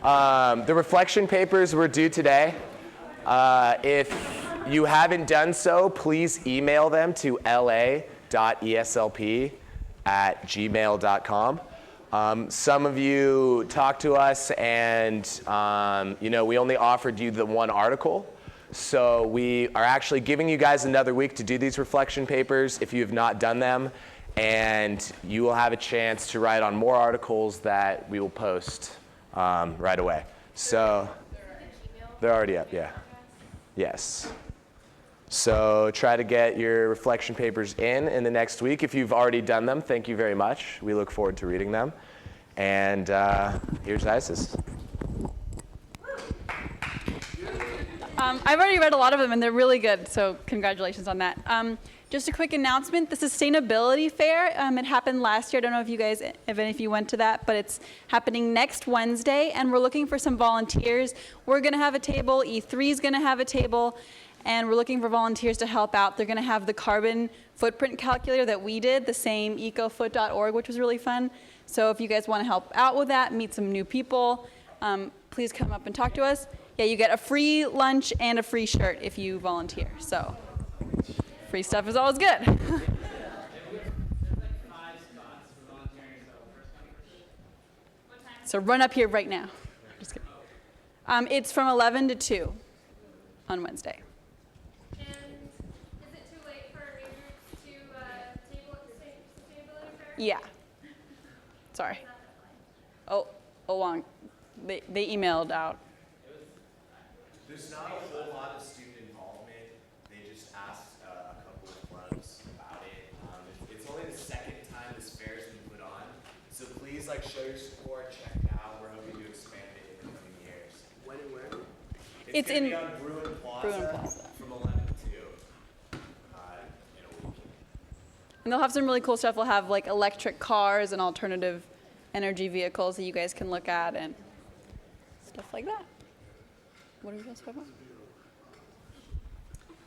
The reflection papers were due today. If you haven't done so, please email them to la.eslp@gmail.com. Some of you talked to us and we only offered you the one article. So we are actually giving you guys another week to do these reflection papers if you have not done them. And you will have a chance to write on more articles that we will post right away. So they're already up, yeah. Yes. So try to get your reflection papers in the next week. If you've already done them, thank you very much. We look forward to reading them. And here's Isis. I've already read a lot of them, and they're really good, so congratulations on that. Just a quick announcement, the Sustainability Fair, it happened last year. I don't know if any of you went to that, but it's happening next Wednesday, and we're looking for some volunteers. We're going to have a table, E3 is going to have a table, and we're looking for volunteers to help out. They're going to have the carbon footprint calculator that we did, the same ecofoot.org, which was really fun. So if you guys want to help out with that, meet some new people, please come up and talk to us. Yeah, you get a free lunch and a free shirt if you volunteer. So free stuff is always good. So run up here right now. Just kidding. It's from 11 to 2 on Wednesday. And is it too late for Rangers to table at the Sustainability Fair? Yeah. Sorry. Oh, long. They emailed out. There's not a whole lot of student involvement. They just asked a couple of clubs about it. It's only the second time this fair has been put on. So please show your support, check it out. We're hoping to expand it in the coming years. When and where? It's going to be on Bruin Plaza from 11 to 2 in a week. And they'll have some really cool stuff. They'll have electric cars and alternative energy vehicles that you guys can look at and stuff like that. What are you guys talking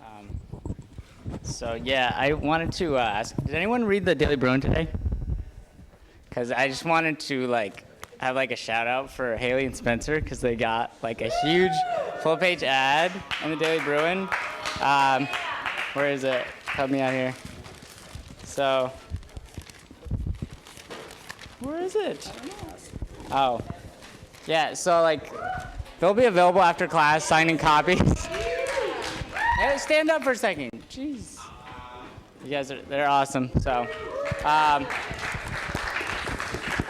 about? So yeah, I wanted to ask, did anyone read the Daily Bruin today? Because I just wanted to have a shout out for Haley and Spencer because they got a huge full page ad in the Daily Bruin. Where is it? Help me out here. So, where is it? Oh, yeah. So they'll be available after class, signing copies. Hey, stand up for a second. Jeez. You guys they're awesome. So,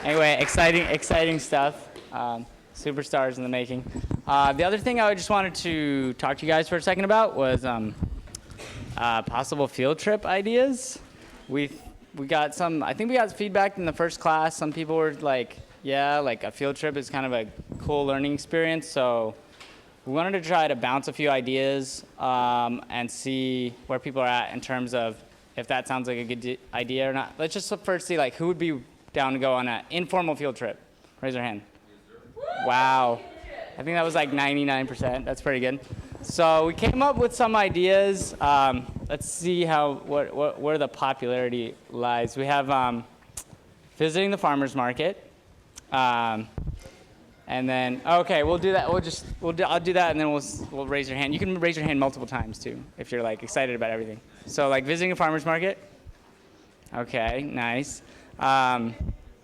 anyway, exciting stuff. Superstars in the making. The other thing I just wanted to talk to you guys for a second about was possible field trip ideas. We got some, I think we got feedback in the first class. Some people were yeah, a field trip is kind of a cool learning experience. So we wanted to try to bounce a few ideas and see where people are at in terms of if that sounds like a good idea or not. Let's just first see who would be down to go on an informal field trip. Raise your hand. Wow. I think that was 99%. That's pretty good. So we came up with some ideas. Let's see where the popularity lies. We have visiting the farmers market. And then, okay, we'll do that. I'll do that, and then we'll raise your hand. You can raise your hand multiple times too, if you're excited about everything. So visiting a farmer's market. Okay, nice.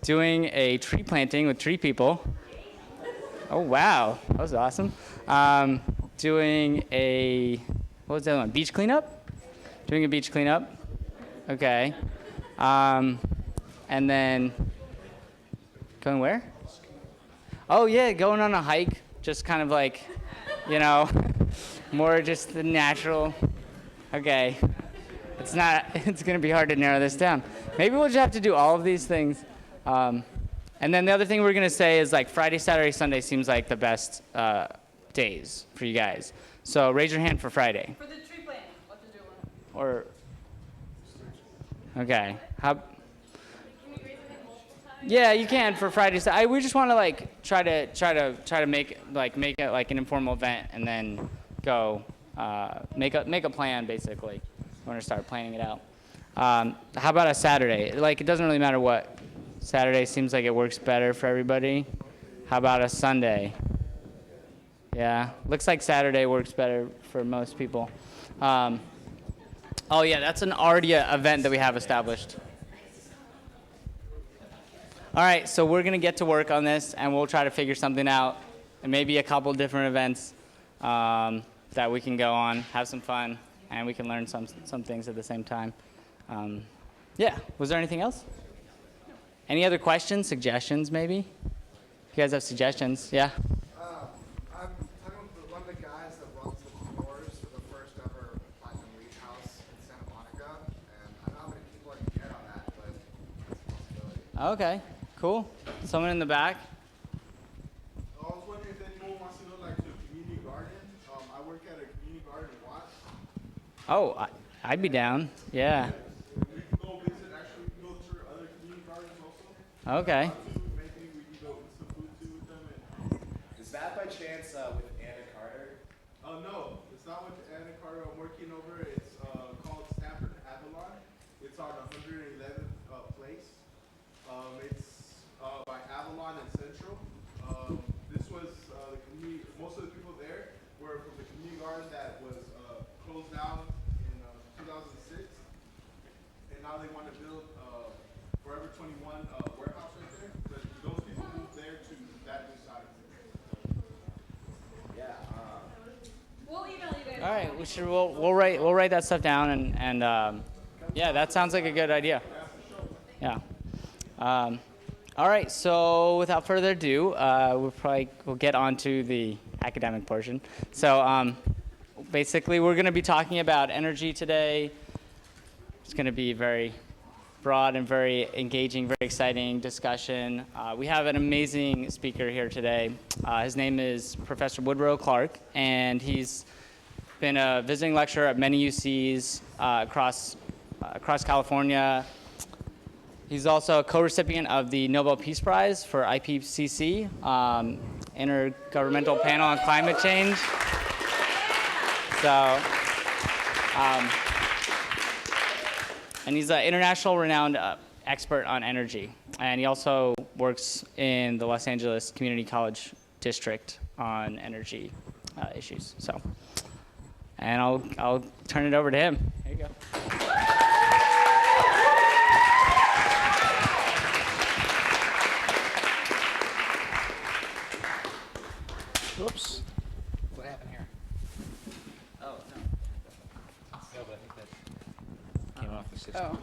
Doing a tree planting with 3 people. Oh wow, that was awesome. Doing what was the other one? Beach cleanup. Doing a beach cleanup. Okay. And then going where? Oh yeah, going on a hike, just kind of more just the natural. Okay, it's gonna be hard to narrow this down. Maybe we'll just have to do all of these things. And then the other thing we're gonna say is Friday, Saturday, Sunday seems like the best days for you guys. So raise your hand for Friday. For the tree planting, what to do? Or, okay, how? Yeah, you can for Friday. We just want to try to make it an informal event and then go make a plan basically. We want to start planning it out. How about a Saturday? It doesn't really matter what. Saturday seems like it works better for everybody. How about a Sunday? Yeah, looks like Saturday works better for most people. Oh yeah, that's an already event that we have established. All right, so we're gonna get to work on this, and we'll try to figure something out, and maybe a couple different events that we can go on, have some fun, and we can learn some things at the same time. Yeah, was there anything else? Any other questions, suggestions, maybe? If you guys have suggestions, yeah? I'm one of the guys that runs the floors for the first ever Platinum Reed House in Santa Monica, and I don't know how many people I can get on that, but it's a possibility. Okay, cool. Someone in the back? I was wondering if anyone wants to know, like, the community garden. I work at a community garden in Watts. Oh, I'd be down, yeah. We can go visit, actually, we can go to other community gardens also. Okay. Maybe we can go eat some food too with them. And, Is that by chance with Anna Carter? no, it's not with Anna Carter. I'm working over. It's called Stanford Avalon. It's on 111th place. It's by Avalon and Central. This was the community. Most of the people there were from the community garden that was closed down in 2006, and now they want to build Forever 21 warehouse right there. But those people moved there to that new side. Yeah. We'll email you guys. All right, we'll write that stuff down, and yeah, that sounds like a good idea. Yeah. All right, so without further ado, we'll get on to the academic portion. So basically, we're going to be talking about energy today. It's going to be very broad and very engaging, very exciting discussion. We have an amazing speaker here today. His name is Professor Woodrow Clark, and he's been a visiting lecturer at many UCs across California. He's also a co-recipient of the Nobel Peace Prize for IPCC, Intergovernmental Panel on Climate Change. So, and he's an international renowned expert on energy. And he also works in the Los Angeles Community College District on energy issues. So, and I'll turn it over to him. There you go. Whoops. What happened here? Oh, no. No, but I think that came off the system.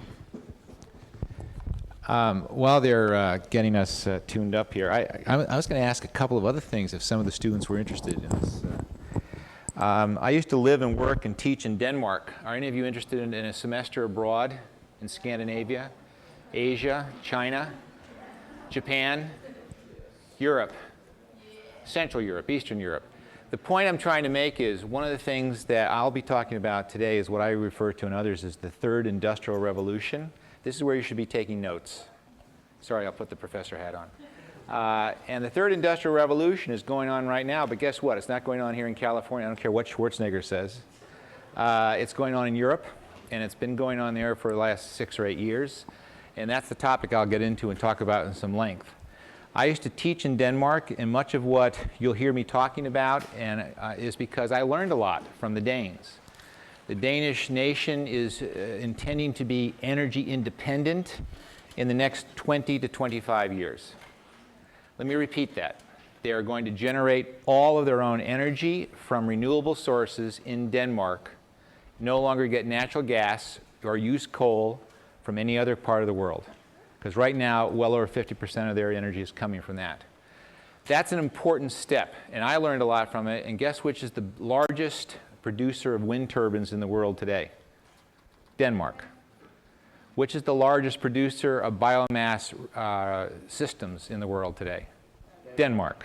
While they're getting us tuned up here, I was going to ask a couple of other things if some of the students were interested in this. I used to live and work and teach in Denmark. Are any of you interested in a semester abroad in Scandinavia, Asia, China, Japan, Europe? Central Europe, Eastern Europe. The point I'm trying to make is one of the things that I'll be talking about today is what I refer to and others as the third industrial revolution. This is where you should be taking notes. Sorry, I'll put the professor hat on. And the third industrial revolution is going on right now, but guess what? It's not going on here in California. I don't care what Schwarzenegger says. It's going on in Europe, and it's been going on there for the last 6 or 8 years. And that's the topic I'll get into and talk about in some length. I used to teach in Denmark, and much of what you'll hear me talking about is because I learned a lot from the Danes. The Danish nation is intending to be energy independent in the next 20 to 25 years. Let me repeat that. They are going to generate all of their own energy from renewable sources in Denmark, no longer get natural gas or use coal from any other part of the world. Because right now, well over 50% of their energy is coming from that. That's an important step, and I learned a lot from it. And guess which is the largest producer of wind turbines in the world today? Denmark. Which is the largest producer of biomass systems in the world today? Denmark.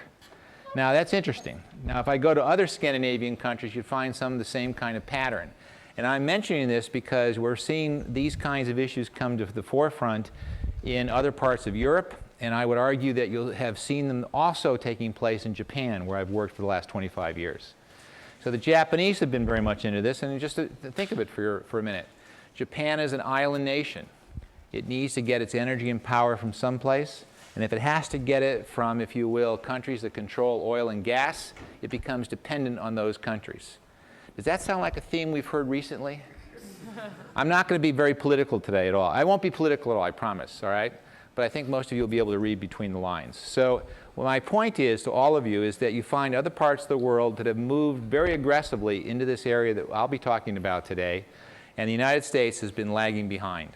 Now, that's interesting. Now, if I go to other Scandinavian countries, you'd find some of the same kind of pattern. And I'm mentioning this because we're seeing these kinds of issues come to the forefront in other parts of Europe, and I would argue that you'll have seen them also taking place in Japan, where I've worked for the last 25 years. So the Japanese have been very much into this, and just to think of it for a minute. Japan is an island nation. It needs to get its energy and power from someplace, And if it has to get it from, if you will, countries that control oil and gas, it becomes dependent on those countries. Does that sound like a theme we've heard recently? I'm not going to be very political today at all. I won't be political at all, I promise, all right? But I think most of you will be able to read between the lines. So well, my point is to all of you is that you find other parts of the world that have moved very aggressively into this area that I'll be talking about today, and the United States has been lagging behind.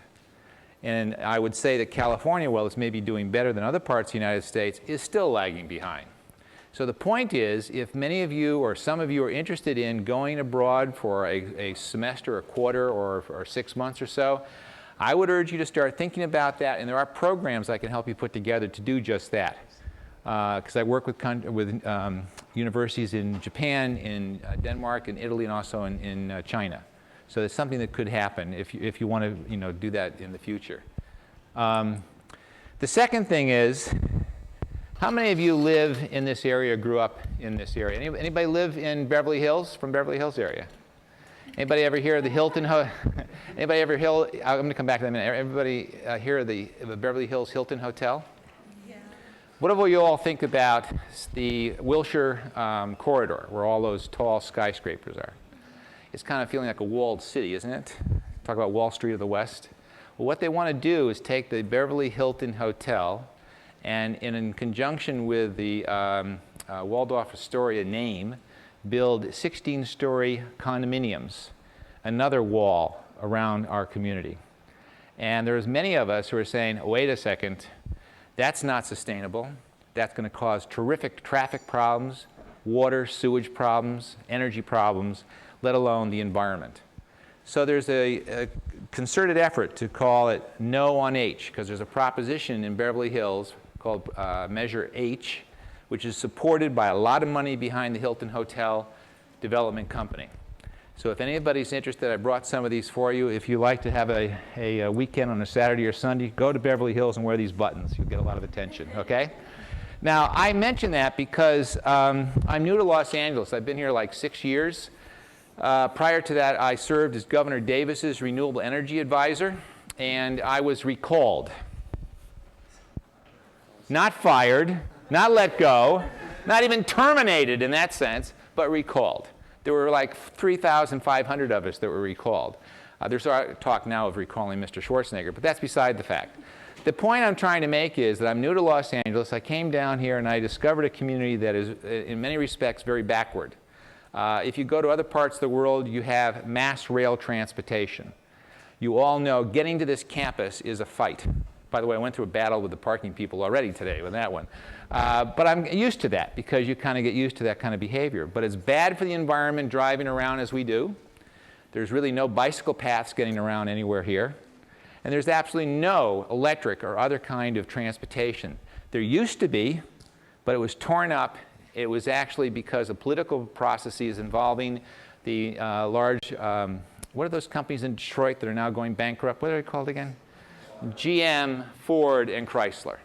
And I would say that California, while it's maybe doing better than other parts of the United States, is still lagging behind. So the point is, if many of you or some of you are interested in going abroad for a semester, a quarter, or 6 months or so, I would urge you to start thinking about that, and there are programs I can help you put together to do just that. Because I work with universities in Japan, in Denmark, in Italy, and also in China. So it's something that could happen if you want to do that in the future. The second thing is, how many of you live in this area, grew up in this area? Anybody live in Beverly Hills, from Beverly Hills area? Anybody ever hear of the Hilton? Anybody ever I'm going to come back to that in a minute. Everybody hear of the Beverly Hills Hilton Hotel? Yeah. What do you all think about the Wilshire corridor, where all those tall skyscrapers are? It's kind of feeling like a walled city, isn't it? Talk about Wall Street of the West. Well, what they want to do is take the Beverly Hilton Hotel and in conjunction with the Waldorf Astoria name, build 16-story condominiums, another wall around our community. And there's many of us who are saying, wait a second, that's not sustainable. That's going to cause terrific traffic problems, water, sewage problems, energy problems, let alone the environment. So there's a concerted effort to call it No on H, because there's a proposition in Beverly Hills called Measure H, which is supported by a lot of money behind the Hilton Hotel Development Company. So if anybody's interested, I brought some of these for you. If you like to have a weekend on a Saturday or Sunday, go to Beverly Hills and wear these buttons. You'll get a lot of attention, okay? Now, I mention that because I'm new to Los Angeles. I've been here like 6 years. Prior to that, I served as Governor Davis's renewable energy advisor, and I was recalled. Not fired, not let go, not even terminated in that sense, but recalled. There were like 3,500 of us that were recalled. There's talk now of recalling Mr. Schwarzenegger, but that's beside the fact. The point I'm trying to make is that I'm new to Los Angeles. I came down here and I discovered a community that is, in many respects, very backward. If you go to other parts of the world, you have mass rail transportation. You all know getting to this campus is a fight. By the way, I went through a battle with the parking people already today with that one. But I'm used to that because you kind of get used to that kind of behavior. But it's bad for the environment driving around as we do. There's really no bicycle paths getting around anywhere here. And there's absolutely no electric or other kind of transportation. There used to be, but it was torn up. It was actually because of political processes involving the large, what are those companies in Detroit that are now going bankrupt? What are they called again? GM, Ford, and Chrysler.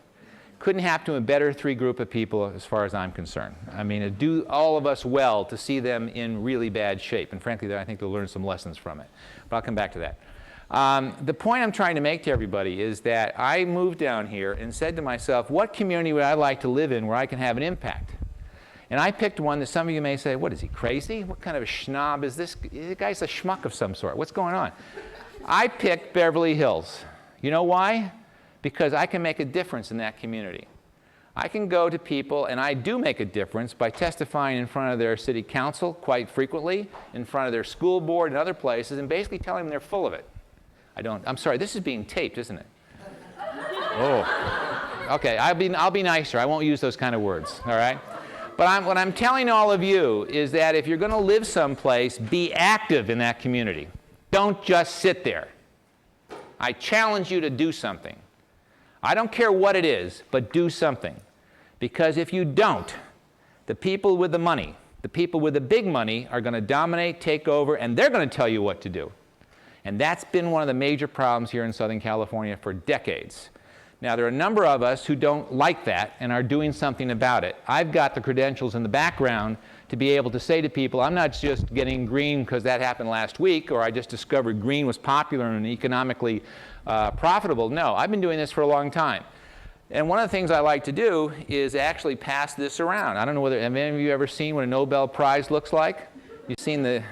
Couldn't happen to a better group of people as far as I'm concerned. I mean, it'd do all of us well to see them in really bad shape. And frankly, I think they'll learn some lessons from it. But I'll come back to that. The point I'm trying to make to everybody is that I moved down here and said to myself, what community would I like to live in where I can have an impact? And I picked one that some of you may say, what, is he crazy? What kind of a schnob is this? This guy's a schmuck of some sort. What's going on? I picked Beverly Hills. You know why? Because I can make a difference in that community. I can go to people, and I do make a difference by testifying in front of their city council quite frequently, in front of their school board and other places, and basically telling them they're full of it. I'm sorry, this is being taped, isn't it? Oh. Okay, I'll be nicer. I won't use those kind of words, all right? But what I'm telling all of you is that if you're going to live someplace, be active in that community. Don't just sit there. I challenge you to do something. I don't care what it is, but do something. Because if you don't, the people with the money, the people with the big money are going to dominate, take over, and they're going to tell you what to do. And that's been one of the major problems here in Southern California for decades. Now, there are a number of us who don't like that and are doing something about it. I've got the credentials in the background to be able to say to people, I'm not just getting green because that happened last week, or I just discovered green was popular and economically profitable. No, I've been doing this for a long time. And one of the things I like to do is actually pass this around. I don't know whether, have any of you ever seen what a Nobel Prize looks like? You've seen the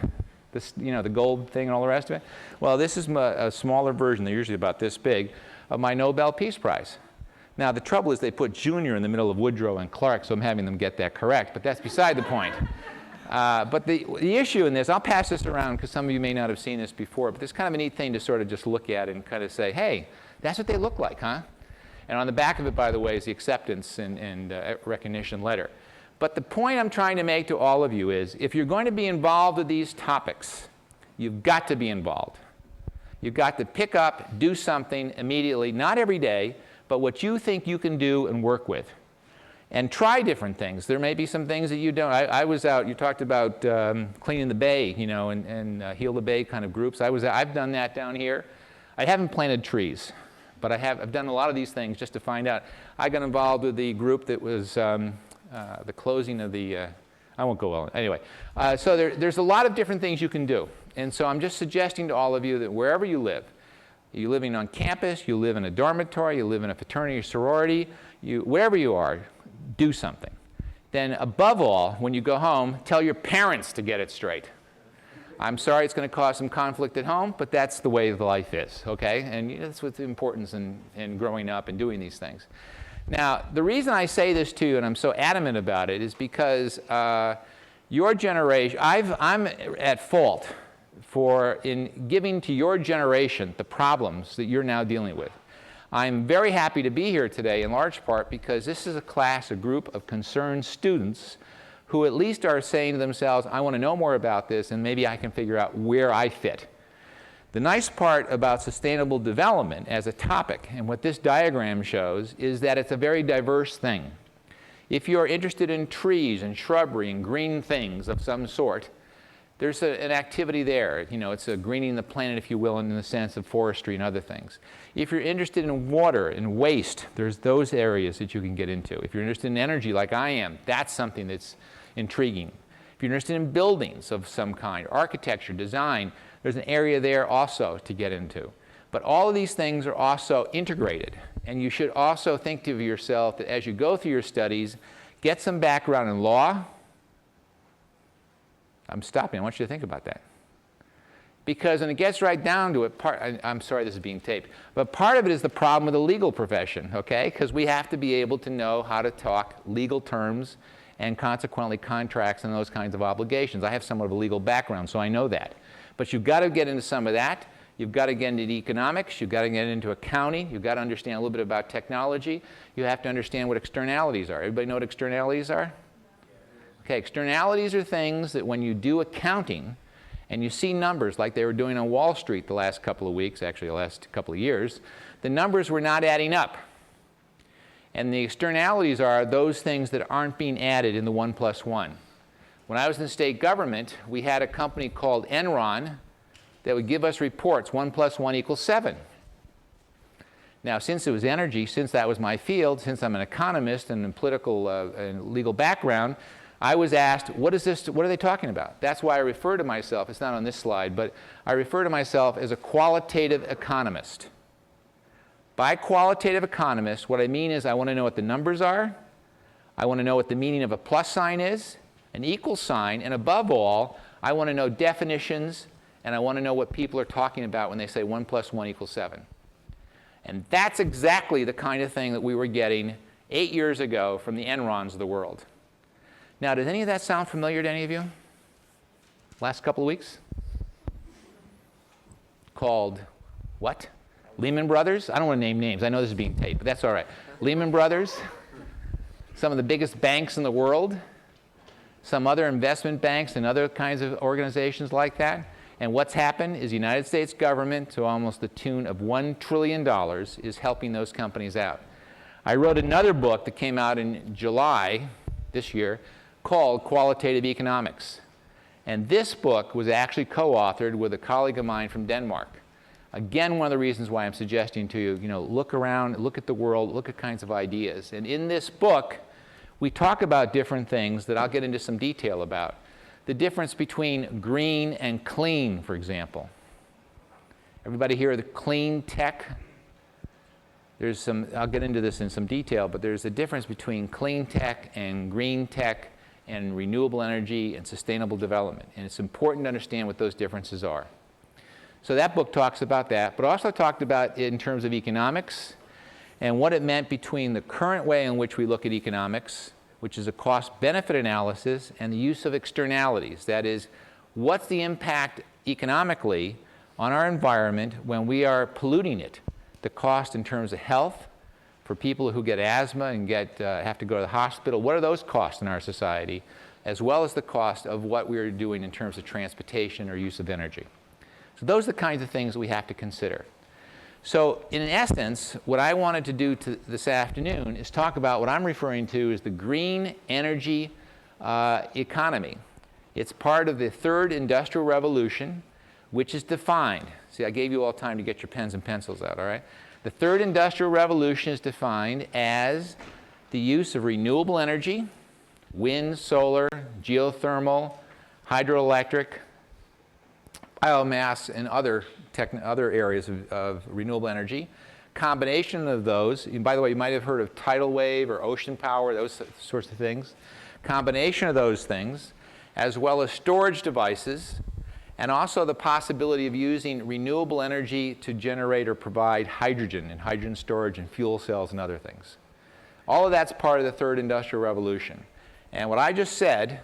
gold thing and all the rest of it? Well, this is a smaller version, they're usually about this big, of my Nobel Peace Prize. Now, the trouble is they put Junior in the middle of Woodrow and Clark, so I'm having them get that correct, but that's beside the point. But the issue in this, I'll pass this around because some of you may not have seen this before, but this is kind of a neat thing to sort of just look at and kind of say, hey, that's what they look like, huh? And on the back of it, by the way, is the acceptance and recognition letter. But the point I'm trying to make to all of you is, if you're going to be involved with these topics, you've got to be involved. You've got to pick up, do something immediately, not every day, but what you think you can do and work with. And try different things. There may be some things that you don't. I was out, you talked about cleaning the bay, you know, and heal the bay kind of groups. I've done that down here. I haven't planted trees. But I've done a lot of these things just to find out. I got involved with the group that was the closing of the, I won't go on. Anyway, so there's a lot of different things you can do. And so I'm just suggesting to all of you that wherever you live, you're living on campus, you live in a dormitory, you live in a fraternity or sorority, wherever you are, do something. Then above all, when you go home, tell your parents to get it straight. I'm sorry it's going to cause some conflict at home, but that's the way the life is, okay? And that's what's the importance in growing up and doing these things. Now, the reason I say this to you, and I'm so adamant about it, is because your generation, I'm at fault in giving to your generation the problems that you're now dealing with. I'm very happy to be here today in large part because this is a group of concerned students who at least are saying to themselves, I want to know more about this, and maybe I can figure out where I fit. The nice part about sustainable development as a topic, and what this diagram shows, is that it's a very diverse thing. If you're interested in trees and shrubbery and green things of some sort, there's an activity there. You know, it's a greening the planet, if you will, in the sense of forestry and other things. If you're interested in water and waste, there's those areas that you can get into. If you're interested in energy like I am, that's something that's intriguing. If you're interested in buildings of some kind, architecture, design, there's an area there also to get into. But all of these things are also integrated. And you should also think to yourself that as you go through your studies, get some background in law. I'm stopping. I want you to think about that. Because when it gets right down to it, I'm sorry this is being taped, but part of it is the problem with the legal profession, okay? Because we have to be able to know how to talk legal terms and consequently contracts and those kinds of obligations. I have somewhat of a legal background, so I know that. But you've got to get into some of that. You've got to get into economics. You've got to get into accounting. You've got to understand a little bit about technology. You have to understand what externalities are. Everybody know what externalities are? Okay, externalities are things that when you do accounting and you see numbers like they were doing on Wall Street the last couple of weeks, actually the last couple of years, the numbers were not adding up. And the externalities are those things that aren't being added in the 1 + 1. When I was in the state government, we had a company called Enron that would give us reports, 1 + 1 = 7. Now, since it was energy, since that was my field, since I'm an economist and a political and legal background, I was asked, what are they talking about? That's why I refer to myself, it's not on this slide, but I refer to myself as a qualitative economist. By qualitative economist, what I mean is I want to know what the numbers are, I want to know what the meaning of a plus sign is, an equal sign, and above all, I want to know definitions, and I want to know what people are talking about when they say 1 + 1 = 7. And that's exactly the kind of thing that we were getting 8 years ago from the Enrons of the world. Now, does any of that sound familiar to any of you? Last couple of weeks? Called what? Lehman Brothers? I don't want to name names. I know this is being taped, but that's all right. Lehman Brothers, some of the biggest banks in the world, some other investment banks and other kinds of organizations like that. And what's happened is the United States government, to almost the tune of $1 trillion, is helping those companies out. I wrote another book that came out in July this year called Qualitative Economics. And this book was actually co-authored with a colleague of mine from Denmark. Again, one of the reasons why I'm suggesting to you, look around, look at the world, look at kinds of ideas. And in this book, we talk about different things that I'll get into some detail about. The difference between green and clean, for example. Everybody hear of the clean tech? there's some, I'll get into this in some detail, but there's a difference between clean tech and green tech and renewable energy and sustainable development. And it's important to understand what those differences are. So that book talks about that, but also talked about it in terms of economics and what it meant between the current way in which we look at economics, which is a cost-benefit analysis, and the use of externalities. That is, what's the impact economically on our environment when we are polluting it? The cost in terms of health for people who get asthma and have to go to the hospital. What are those costs in our society, as well as the cost of what we're doing in terms of transportation or use of energy? So those are the kinds of things that we have to consider. So in essence, what I wanted to do this afternoon is talk about what I'm referring to as the green energy economy. It's part of the third industrial revolution, which is defined. See, I gave you all time to get your pens and pencils out, all right? The third industrial revolution is defined as the use of renewable energy, wind, solar, geothermal, hydroelectric, biomass, and other areas of renewable energy. Combination of those, and by the way, you might have heard of tidal wave or ocean power, those sorts of things. Combination of those things, as well as storage devices, and also the possibility of using renewable energy to generate or provide hydrogen and hydrogen storage and fuel cells and other things. All of that's part of the third industrial revolution. And what I just said,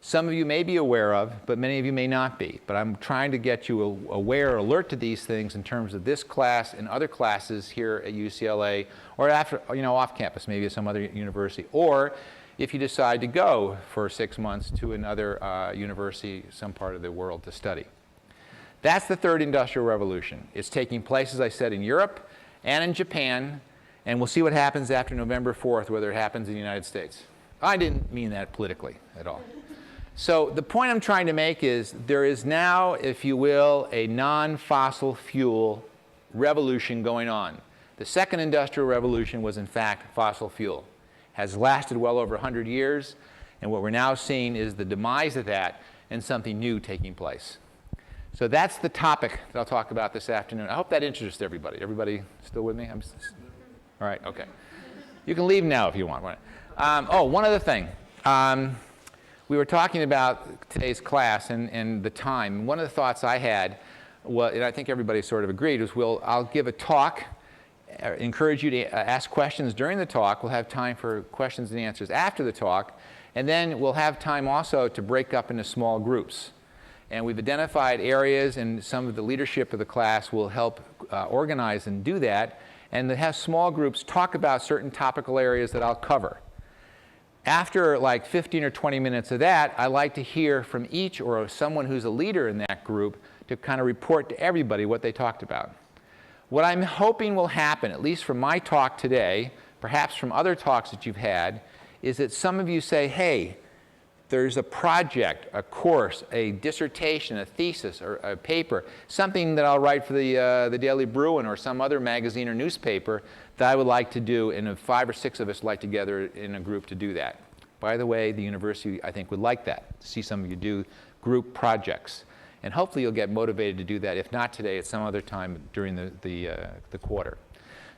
some of you may be aware of, but many of you may not be. But I'm trying to get you aware, alert to these things in terms of this class and other classes here at UCLA, or after, off campus, maybe at some other university, or if you decide to go for 6 months to another university, some part of the world to study. That's the third industrial revolution. It's taking place, as I said, in Europe and in Japan, and we'll see what happens after November 4th, whether it happens in the United States. I didn't mean that politically at all. So the point I'm trying to make is there is now, if you will, a non-fossil fuel revolution going on. The second industrial revolution was, in fact, fossil fuel. Has lasted well over 100 years, and what we're now seeing is the demise of that and something new taking place. So that's the topic that I'll talk about this afternoon. I hope that interests everybody. Everybody still with me? All right, okay. You can leave now if you want. One other thing. We were talking about today's class and the time. One of the thoughts I had, and I think everybody sort of agreed, was I'll give a talk. Encourage you to ask questions during the talk. We'll have time for questions and answers after the talk. And then we'll have time also to break up into small groups. And we've identified areas, and some of the leadership of the class will help organize and do that. And to have small groups talk about certain topical areas that I'll cover. After like 15 or 20 minutes of that, I like to hear from each or someone who's a leader in that group to kind of report to everybody what they talked about. What I'm hoping will happen, at least from my talk today, perhaps from other talks that you've had, is that some of you say, hey, there's a project, a course, a dissertation, a thesis, or a paper, something that I'll write for the Daily Bruin or some other magazine or newspaper that I would like to do, and 5 or 6 of us like together in a group to do that. By the way, the university, I think, would like that, to see some of you do group projects. And hopefully you'll get motivated to do that, if not today, at some other time during the quarter.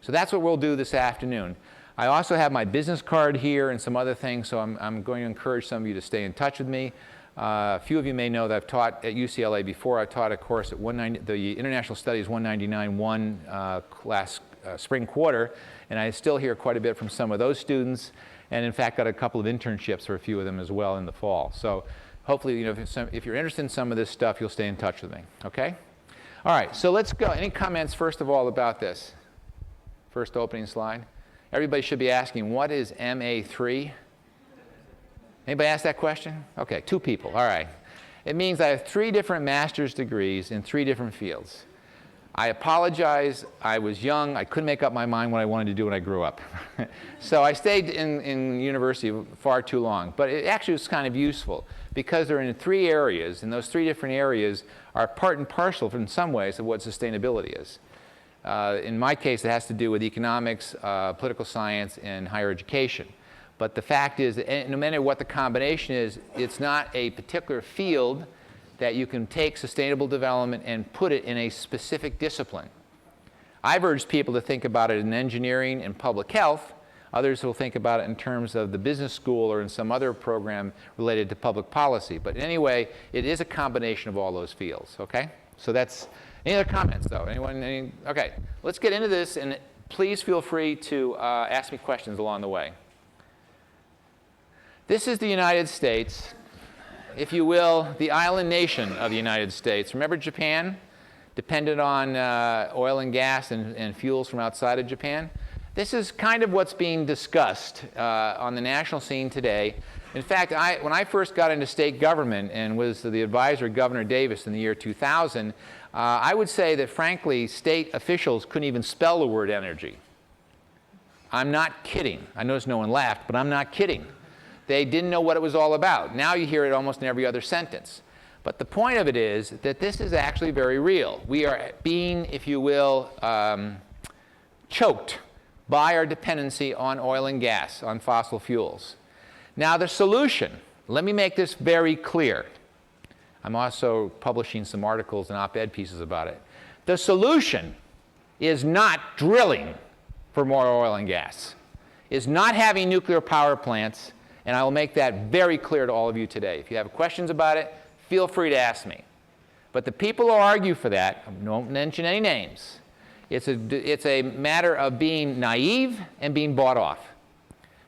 So that's what we'll do this afternoon. I also have my business card here and some other things, so I'm going to encourage some of you to stay in touch with me. A few of you may know that I've taught at UCLA before. I taught a course at the International Studies 199-1 class spring quarter, and I still hear quite a bit from some of those students, and in fact got a couple of internships for a few of them as well in the fall. So hopefully, if you're interested in some of this stuff, you'll stay in touch with me, okay? All right, so let's go. Any comments, first of all, about this? First opening slide. Everybody should be asking, what is MA3? Anybody ask that question? Okay, 2 people, all right. It means I have 3 different master's degrees in 3 different fields. I apologize, I was young, I couldn't make up my mind what I wanted to do when I grew up. So I stayed in university far too long, but it actually was kind of useful because they're in 3 areas, and those 3 different areas are part and parcel in some ways of what sustainability is. In my case, it has to do with economics, political science, and higher education. But the fact is that no matter what the combination is, it's not a particular field that you can take sustainable development and put it in a specific discipline. I've urged people to think about it in engineering and public health. Others will think about it in terms of the business school or in some other program related to public policy. But anyway, it is a combination of all those fields, okay? So that's, any other comments though? Anyone, okay, let's get into this, and please feel free to ask me questions along the way. This is the United States, if you will, the island nation of the United States. Remember Japan? Dependent on oil and gas and fuels from outside of Japan. This is kind of what's being discussed on the national scene today. In fact, when I first got into state government and was the advisor of Governor Davis in the year 2000, I would say that, frankly, state officials couldn't even spell the word energy. I'm not kidding. I noticed no one laughed, but I'm not kidding. They didn't know what it was all about. Now you hear it almost in every other sentence. But the point of it is that this is actually very real. We are being, if you will, choked by our dependency on oil and gas, on fossil fuels. Now the solution, let me make this very clear. I'm also publishing some articles and op-ed pieces about it. The solution is not drilling for more oil and gas, is not having nuclear power plants, and I will make that very clear to all of you today. If you have questions about it, feel free to ask me. But the people who argue for that, I won't mention any names, it's a matter of being naive and being bought off.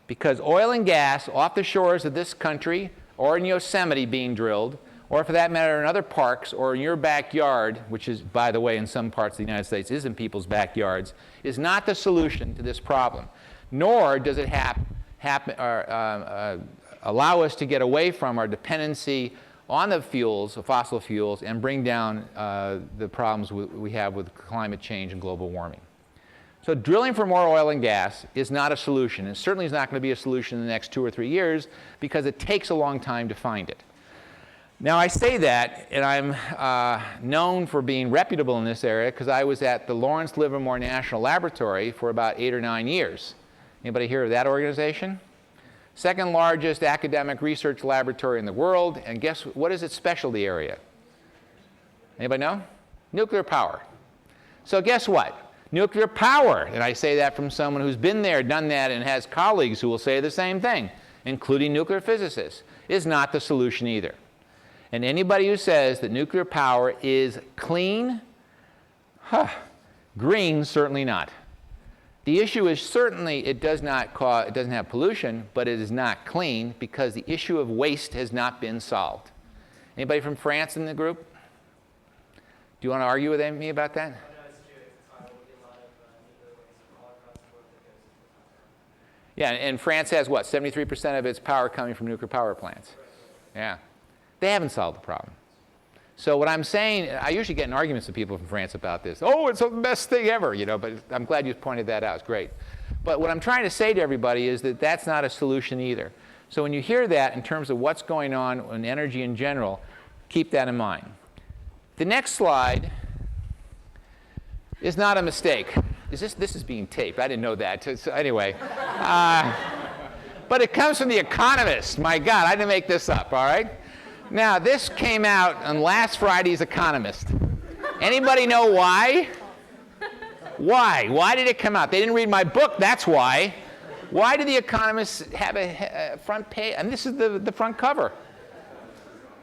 Because oil and gas off the shores of this country, or in Yosemite being drilled, or for that matter in other parks, or in your backyard, which is, by the way, in some parts of the United States is in people's backyards, is not the solution to this problem. Nor does it allow us to get away from our dependency on the fuels, the fossil fuels, and bring down the problems we have with climate change and global warming. So drilling for more oil and gas is not a solution. It certainly is not going to be a solution in the next 2 or 3 years because it takes a long time to find it. Now I say that, and I'm known for being reputable in this area because I was at the Lawrence Livermore National Laboratory for about 8 or 9 years. Anybody hear of that organization? Second largest academic research laboratory in the world, and guess what is its specialty area? Anybody know? Nuclear power. So guess what? Nuclear power, and I say that from someone who's been there, done that, and has colleagues who will say the same thing, including nuclear physicists, is not the solution either. And anybody who says that nuclear power is clean, green, certainly not. The issue is certainly it doesn't have pollution, but it is not clean because the issue of waste has not been solved. Anybody from France in the group? Do you want to argue with me about that? Yeah, and France has what, 73% of its power coming from nuclear power plants. Yeah. They haven't solved the problem. So what I'm saying, I usually get in arguments with people from France about this. Oh, it's the best thing ever, you know, but I'm glad you pointed that out. It's great. But what I'm trying to say to everybody is that that's not a solution either. So when you hear that in terms of what's going on in energy in general, keep that in mind. The next slide is not a mistake. This is being taped. I didn't know that. So anyway. But it comes from The Economist. My God, I didn't make this up, all right? Now, this came out on last Friday's Economist. Anybody know why? Why? Why did it come out? They didn't read my book, that's why. Why did The Economist have a front page? And this is the front cover.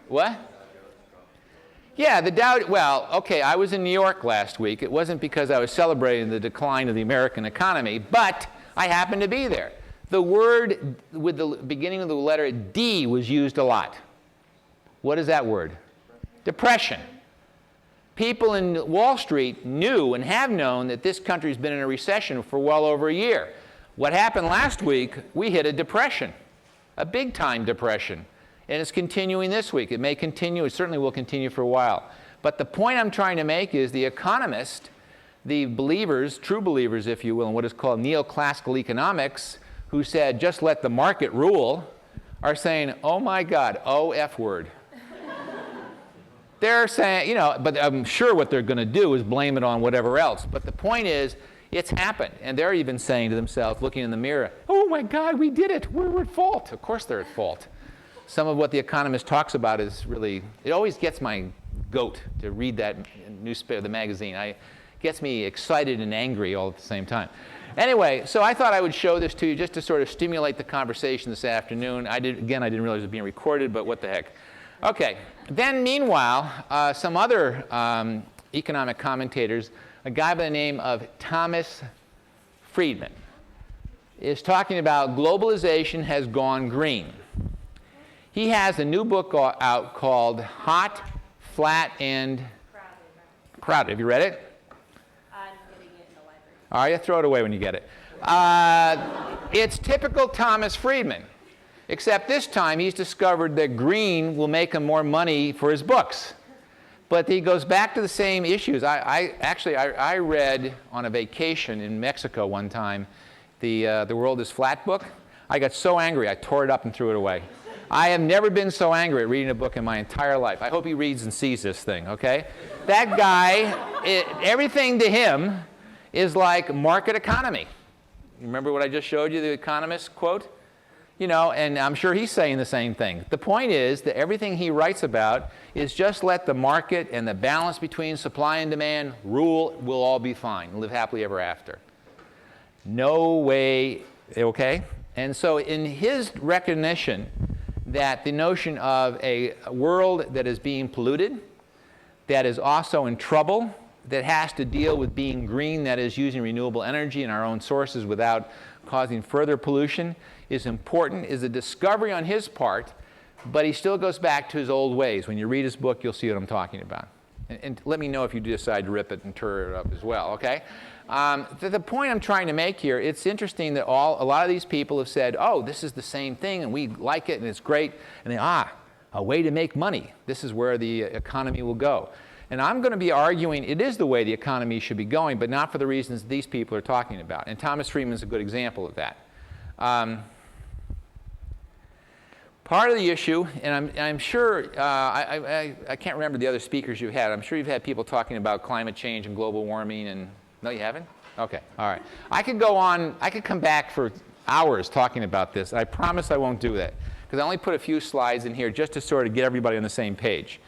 What? Yeah, the Dow, well, okay, I was in New York last week. It wasn't because I was celebrating the decline of the American economy, but I happened to be there. The word with the beginning of the letter D was used a lot. What is that word? Depression. People in Wall Street knew and have known that this country's been in a recession for well over a year. What happened last week, we hit a depression, a big-time depression. And it's continuing this week. It may continue. It certainly will continue for a while. But the point I'm trying to make is The Economist, the believers, true believers, if you will, in what is called neoclassical economics, who said, just let the market rule, are saying, oh my God, oh F word. They're saying, you know, but I'm sure what they're going to do is blame it on whatever else. But the point is, it's happened. And they're even saying to themselves, looking in the mirror, oh my God, we did it. We're at fault. Of course they're at fault. Some of what The Economist talks about is really, it always gets my goat to read that newspaper, the magazine. gets me excited and angry all at the same time. Anyway, so I thought I would show this to you just to sort of stimulate the conversation this afternoon. Again, I didn't realize it was being recorded, but what the heck. Okay, then meanwhile, some other economic commentators, a guy by the name of Thomas Friedman, is talking about globalization has gone green. He has a new book out called Hot, Flat, and Crowded. Have you read it? I'm getting it in the library. All right, throw it away when you get it. It's typical Thomas Friedman, except this time he's discovered that green will make him more money for his books. But he goes back to the same issues. I read on a vacation in Mexico one time the World is Flat book. I got so angry I tore it up and threw it away. I have never been so angry at reading a book in my entire life. I hope he reads and sees this thing, okay? That guy, everything to him is like market economy. Remember what I just showed you, the Economist quote? You know, and I'm sure he's saying the same thing. The point is that everything he writes about is just let the market and the balance between supply and demand rule, we'll all be fine, live happily ever after. No way, okay? And so in his recognition that the notion of a world that is being polluted, that is also in trouble, that has to deal with being green, that is using renewable energy and our own sources without causing further pollution, is important, is a discovery on his part, but he still goes back to his old ways. When you read his book, you'll see what I'm talking about. And let me know if you decide to rip it and tear it up as well, okay? The point I'm trying to make here, it's interesting that a lot of these people have said, oh, this is the same thing, and we like it, and it's great, and they, a way to make money. This is where the economy will go. And I'm going to be arguing it is the way the economy should be going, but not for the reasons these people are talking about. And Thomas Friedman's a good example of that. Part of the issue, and I'm sure, I can't remember the other speakers you had. I'm sure you've had people talking about climate change and global warming and, no, you haven't? Okay, all right. I could go on, I could come back for hours talking about this. I promise I won't do that, because I only put a few slides in here just to sort of get everybody on the same page.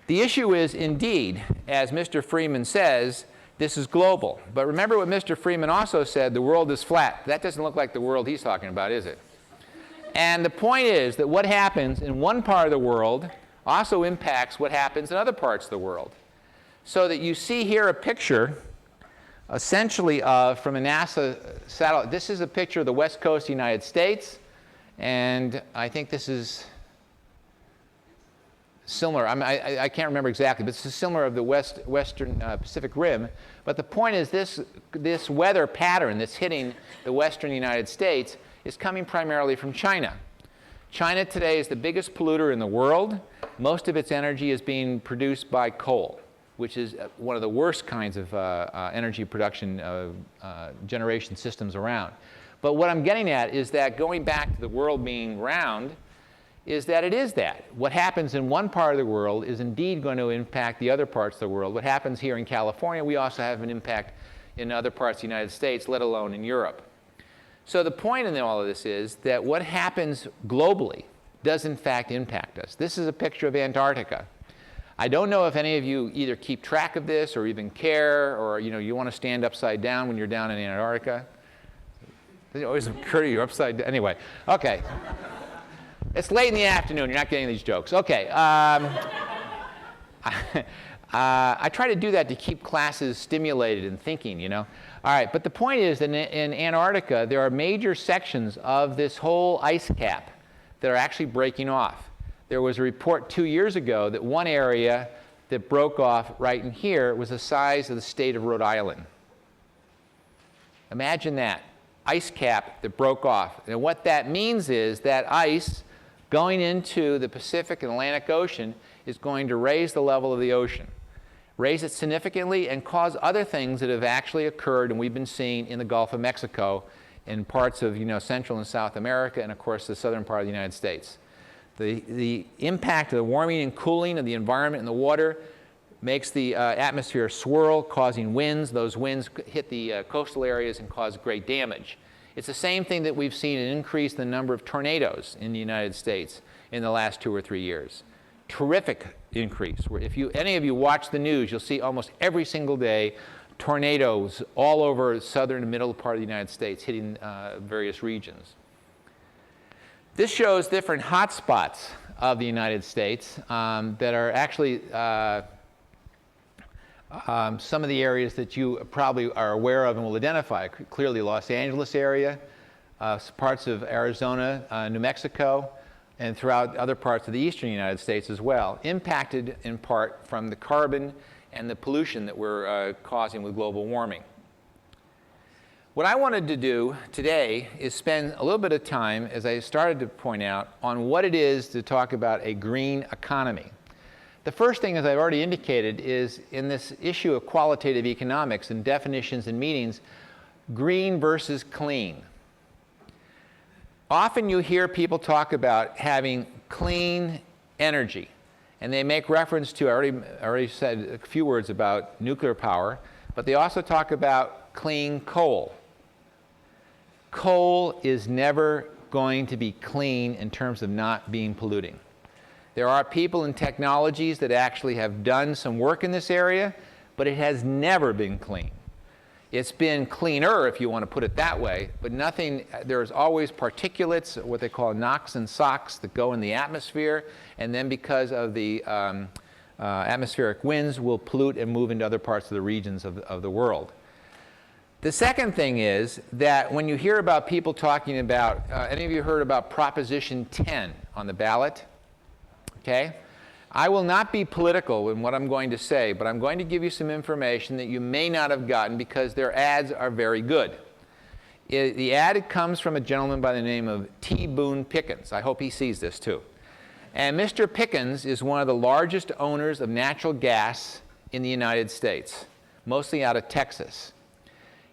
The issue is, indeed, as Mr. Friedman says, this is global. But remember what Mr. Friedman also said, the world is flat. That doesn't look like the world he's talking about, is it? And the point is that what happens in one part of the world also impacts what happens in other parts of the world. So that you see here a picture, essentially from a NASA satellite. This is a picture of the west coast of the United States. And I think this is similar. I can't remember exactly, but this is similar of the western Pacific Rim. But the point is this weather pattern that's hitting the western United States is coming primarily from China. China today is the biggest polluter in the world. Most of its energy is being produced by coal, which is one of the worst kinds of energy production generation systems around. But what I'm getting at is that going back to the world being round, is that it is that. What happens in one part of the world is indeed going to impact the other parts of the world. What happens here in California, we also have an impact in other parts of the United States, let alone in Europe. So the point in all of this is that what happens globally does in fact impact us. This is a picture of Antarctica. I don't know if any of you either keep track of this or even care, or you want to stand upside down when you're down in Antarctica. It always occur to you, you're upside down. Anyway, okay. It's late in the afternoon. You're not getting these jokes. Okay. I try to do that to keep classes stimulated and thinking, All right. But the point is that in Antarctica, there are major sections of this whole ice cap that are actually breaking off. There was a report 2 years ago that one area that broke off right in here was the size of the state of Rhode Island. Imagine that. Ice cap that broke off. And what that means is that ice going into the Pacific and Atlantic Ocean is going to raise the level of the ocean, raise it significantly, and cause other things that have actually occurred and we've been seeing in the Gulf of Mexico, in parts of Central and South America, and of course the southern part of the United States. The impact of the warming and cooling of the environment and the water makes the atmosphere swirl, causing winds. Those winds hit the coastal areas and cause great damage. It's the same thing that we've seen an increase in the number of tornadoes in the United States in the last 2 or 3 years. Terrific increase. If any of you watch the news, you'll see almost every single day tornadoes all over southern and middle part of the United States, hitting various regions. This shows different hotspots of the United States that are actually some of the areas that you probably are aware of and will identify. Clearly, Los Angeles area, parts of Arizona, New Mexico, and throughout other parts of the eastern United States as well, impacted in part from the carbon and the pollution that we're causing with global warming. What I wanted to do today is spend a little bit of time, as I started to point out, on what it is to talk about a green economy. The first thing, as I've already indicated, is in this issue of qualitative economics and definitions and meanings, green versus clean. Often you hear people talk about having clean energy, and they make reference to, I already said a few words about nuclear power, but they also talk about clean coal. Coal is never going to be clean in terms of not being polluting. There are people and technologies that actually have done some work in this area, but it has never been clean. It's been cleaner, if you want to put it that way, but nothing, there's always particulates, what they call NOx and SOx, that go in the atmosphere, and then because of the atmospheric winds will pollute and move into other parts of the regions of the world. The second thing is that when you hear about people talking about, any of you heard about Proposition 10 on the ballot? Okay? I will not be political in what I'm going to say, but I'm going to give you some information that you may not have gotten because their ads are very good. The ad comes from a gentleman by the name of T. Boone Pickens. I hope he sees this too. And Mr. Pickens is one of the largest owners of natural gas in the United States, mostly out of Texas.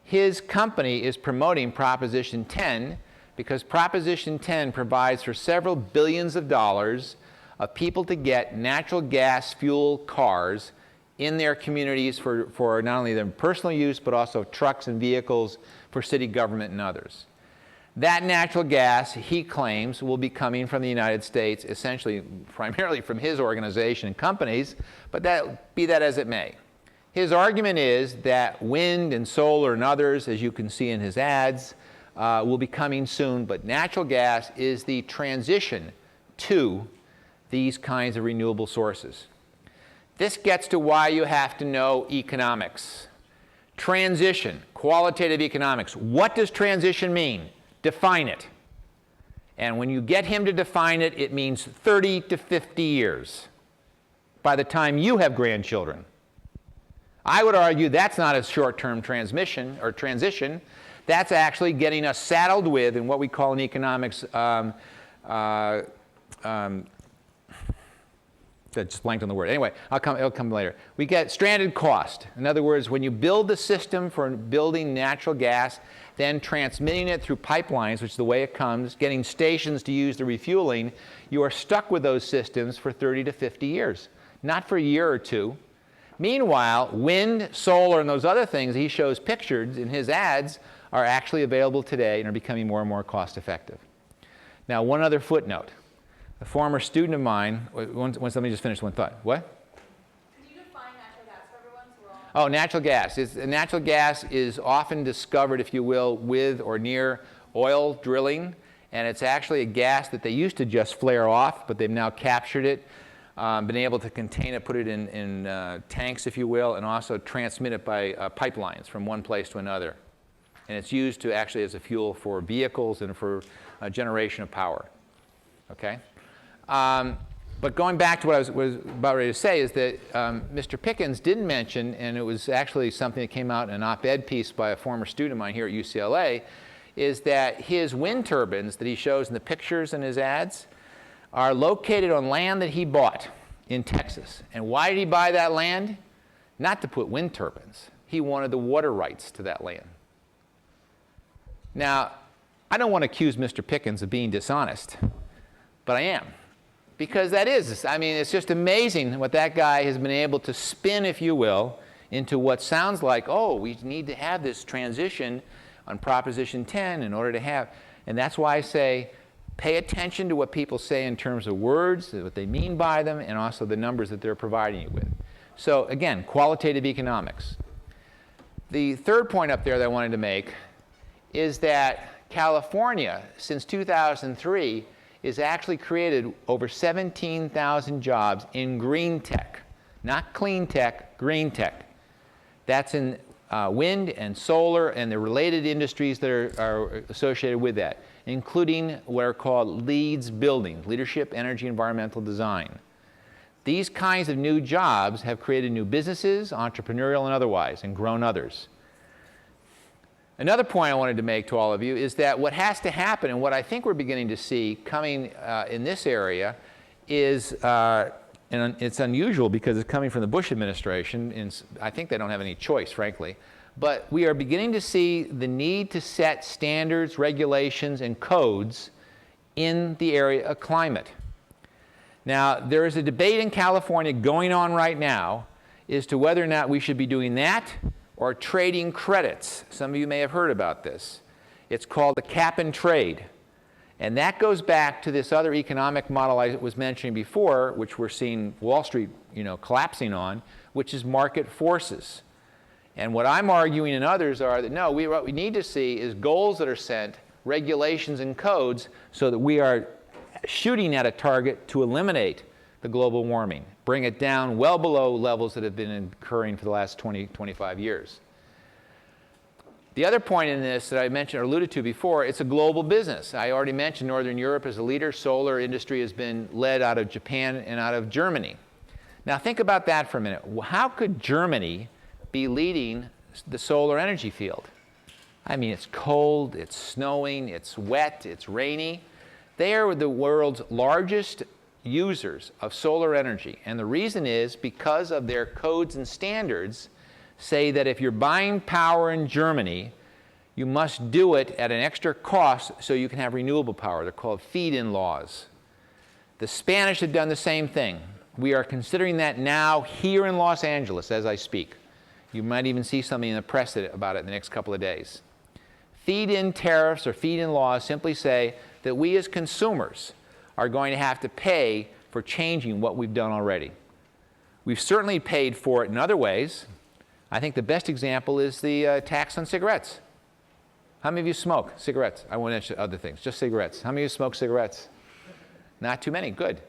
His company is promoting Proposition 10 because Proposition 10 provides for several billions of dollars of people to get natural gas fuel cars in their communities for not only their personal use, but also trucks and vehicles for city government and others. That natural gas, he claims, will be coming from the United States, essentially primarily from his organization and companies, but be that as it may. His argument is that wind and solar and others, as you can see in his ads, will be coming soon, but natural gas is the transition to these kinds of renewable sources. This gets to why you have to know economics. Transition, qualitative economics. What does transition mean? Define it. And when you get him to define it, it means 30 to 50 years by the time you have grandchildren. I would argue that's not a short-term transmission or transition. That's actually getting us saddled with, in what we call in economics, I just blanked on the word. Anyway, it'll come later. We get stranded cost. In other words, when you build the system for building natural gas, then transmitting it through pipelines, which is the way it comes, getting stations to use the refueling, you are stuck with those systems for 30 to 50 years, not for a year or two. Meanwhile, wind, solar, and those other things he shows pictured in his ads are actually available today and are becoming more and more cost effective. Now, one other footnote. A former student of mine, let me just finish one thought. What? Can you define natural gas for everyone so we're all... Oh, natural gas. Natural gas is often discovered, if you will, with or near oil drilling, and it's actually a gas that they used to just flare off, but they've now captured it, been able to contain it, put it in tanks, if you will, and also transmit it by pipelines from one place to another. And it's used to actually as a fuel for vehicles and for generation of power. Okay? But going back to what I was about ready to say is that Mr. Pickens didn't mention, and it was actually something that came out in an op-ed piece by a former student of mine here at UCLA, is that his wind turbines that he shows in the pictures in his ads are located on land that he bought in Texas. And why did he buy that land? Not to put wind turbines. He wanted the water rights to that land. Now, I don't want to accuse Mr. Pickens of being dishonest, but I am. Because that is, I mean, it's just amazing what that guy has been able to spin, if you will, into what sounds like, oh, we need to have this transition on Proposition 10 in order to have, and that's why I say, pay attention to what people say in terms of words, what they mean by them, and also the numbers that they're providing you with. So again, qualitative economics. The third point up there that I wanted to make is that California, since 2003, has actually created over 17,000 jobs in green tech. Not clean tech, green tech. That's in wind and solar and the related industries that are associated with that, including what are called LEEDs buildings, Leadership, Energy, Environmental Design. These kinds of new jobs have created new businesses, entrepreneurial and otherwise, and grown others. Another point I wanted to make to all of you is that what has to happen, and what I think we're beginning to see coming in this area, is, and it's unusual because it's coming from the Bush administration, and I think they don't have any choice, frankly, but we are beginning to see the need to set standards, regulations, and codes in the area of climate. Now, there is a debate in California going on right now as to whether or not we should be doing that or trading credits. Some of you may have heard about this. It's called the cap and trade. And that goes back to this other economic model I was mentioning before, which we're seeing Wall Street, collapsing on, which is market forces. And what I'm arguing and others are that no, what we need to see is goals that are set, regulations and codes, so that we are shooting at a target to eliminate the global warming, bring it down well below levels that have been occurring for the last 20, 25 years. The other point in this that I mentioned or alluded to before, it's a global business. I already mentioned Northern Europe as a leader. Solar industry has been led out of Japan and out of Germany. Now think about that for a minute. How could Germany be leading the solar energy field? I mean, it's cold, it's snowing, it's wet, it's rainy. They are the world's largest users of solar energy. And the reason is because of their codes and standards say that if you're buying power in Germany, you must do it at an extra cost so you can have renewable power. They're called feed-in laws. The Spanish have done the same thing. We are considering that now here in Los Angeles as I speak. You might even see something in the press about it in the next couple of days. Feed-in tariffs or feed-in laws simply say that we as consumers are going to have to pay for changing what we've done already. We've certainly paid for it in other ways. I think the best example is the tax on cigarettes. How many of you smoke cigarettes? I won't mention other things, just cigarettes. How many of you smoke cigarettes? Not too many, good.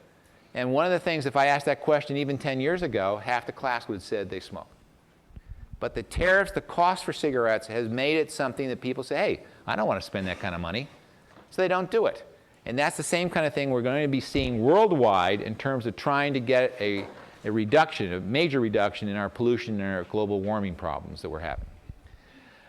And one of the things, if I asked that question even 10 years ago, half the class would have said they smoke. But the tariffs, the cost for cigarettes has made it something that people say, hey, I don't want to spend that kind of money. So they don't do it. And that's the same kind of thing we're going to be seeing worldwide in terms of trying to get a reduction, a major reduction in our pollution and our global warming problems that we're having.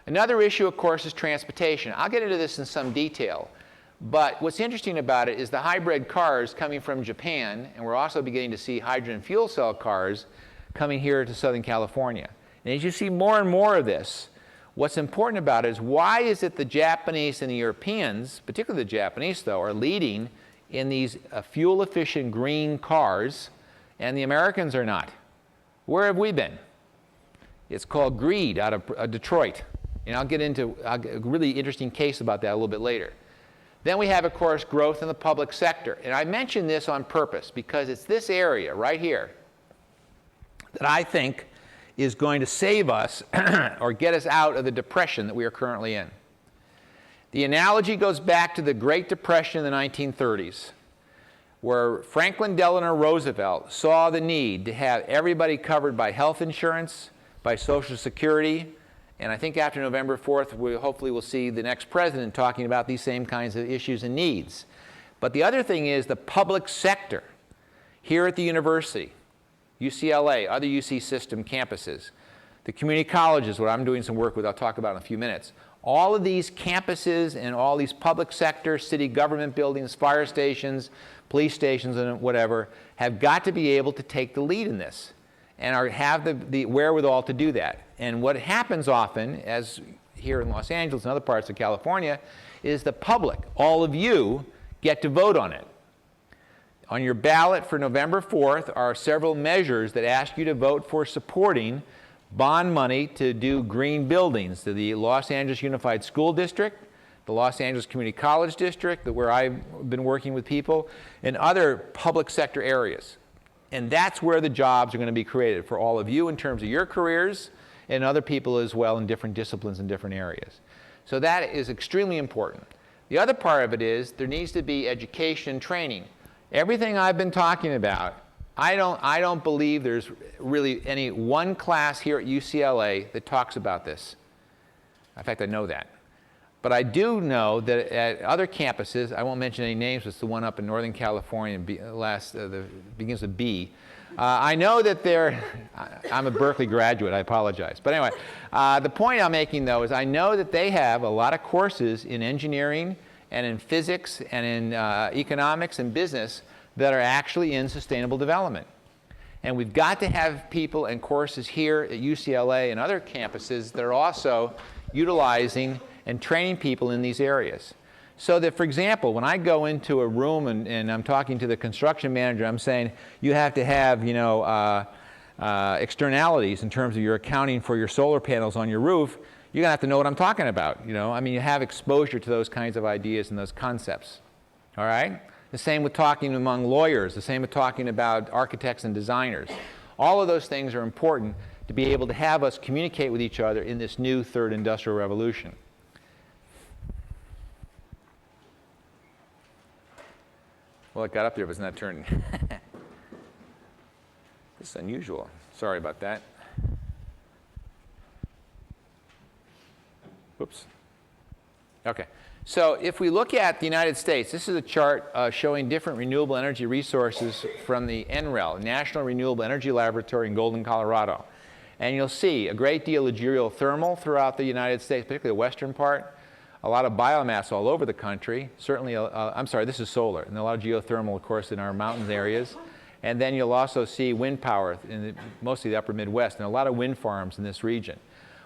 Another issue, of course, is transportation. I'll get into this in some detail. But what's interesting about it is the hybrid cars coming from Japan, and we're also beginning to see hydrogen fuel cell cars coming here to Southern California. And as you see more and more of this, what's important about it is why is it the Japanese and the Europeans, particularly the Japanese though, are leading in these fuel-efficient green cars, and the Americans are not? Where have we been? It's called greed out of Detroit. And I'll get into a really interesting case about that a little bit later. Then we have, of course, growth in the public sector. And I mention this on purpose because it's this area right here that I think is going to save us or get us out of the depression that we are currently in. The analogy goes back to the Great Depression in the 1930s, where Franklin Delano Roosevelt saw the need to have everybody covered by health insurance, by Social Security, and I think after November 4th, we hopefully will see the next president talking about these same kinds of issues and needs. But the other thing is the public sector here at the university, UCLA, other UC system campuses, the community colleges, what I'm doing some work with, I'll talk about in a few minutes. All of these campuses and all these public sector, city government buildings, fire stations, police stations, and whatever, have got to be able to take the lead in this and have the wherewithal to do that. And what happens often, as here in Los Angeles and other parts of California, is the public, all of you, get to vote on it. On your ballot for November 4th are several measures that ask you to vote for supporting bond money to do green buildings to the Los Angeles Unified School District, the Los Angeles Community College District, where I've been working with people, and other public sector areas. And that's where the jobs are going to be created for all of you in terms of your careers and other people as well in different disciplines and different areas. So that is extremely important. The other part of it is there needs to be education and training. Everything I've been talking about, I don't believe there's really any one class here at UCLA that talks about this. In fact, I know that. But I do know that at other campuses, I won't mention any names, it's the one up in Northern California, begins with B. I know that I'm a Berkeley graduate, I apologize. But anyway, the point I'm making though is I know that they have a lot of courses in engineering and in physics and in economics and business that are actually in sustainable development. And we've got to have people and courses here at UCLA and other campuses that are also utilizing and training people in these areas. So that, for example, when I go into a room and I'm talking to the construction manager, I'm saying you have to have, externalities in terms of your accounting for your solar panels on your roof. You're gonna have to know what I'm talking about. I mean, you have exposure to those kinds of ideas and those concepts. All right? The same with talking among lawyers. The same with talking about architects and designers. All of those things are important to be able to have us communicate with each other in this new third industrial revolution. Well, it got up there, but it's not turning. This is unusual. Sorry about that. Whoops. Okay. So if we look at the United States, this is a chart showing different renewable energy resources from the NREL, National Renewable Energy Laboratory in Golden, Colorado. And you'll see a great deal of geothermal throughout the United States, particularly the western part. A lot of biomass all over the country. Certainly, I'm sorry, this is solar. And a lot of geothermal, of course, in our mountain areas. And then you'll also see wind power in mostly the upper Midwest, and a lot of wind farms in this region.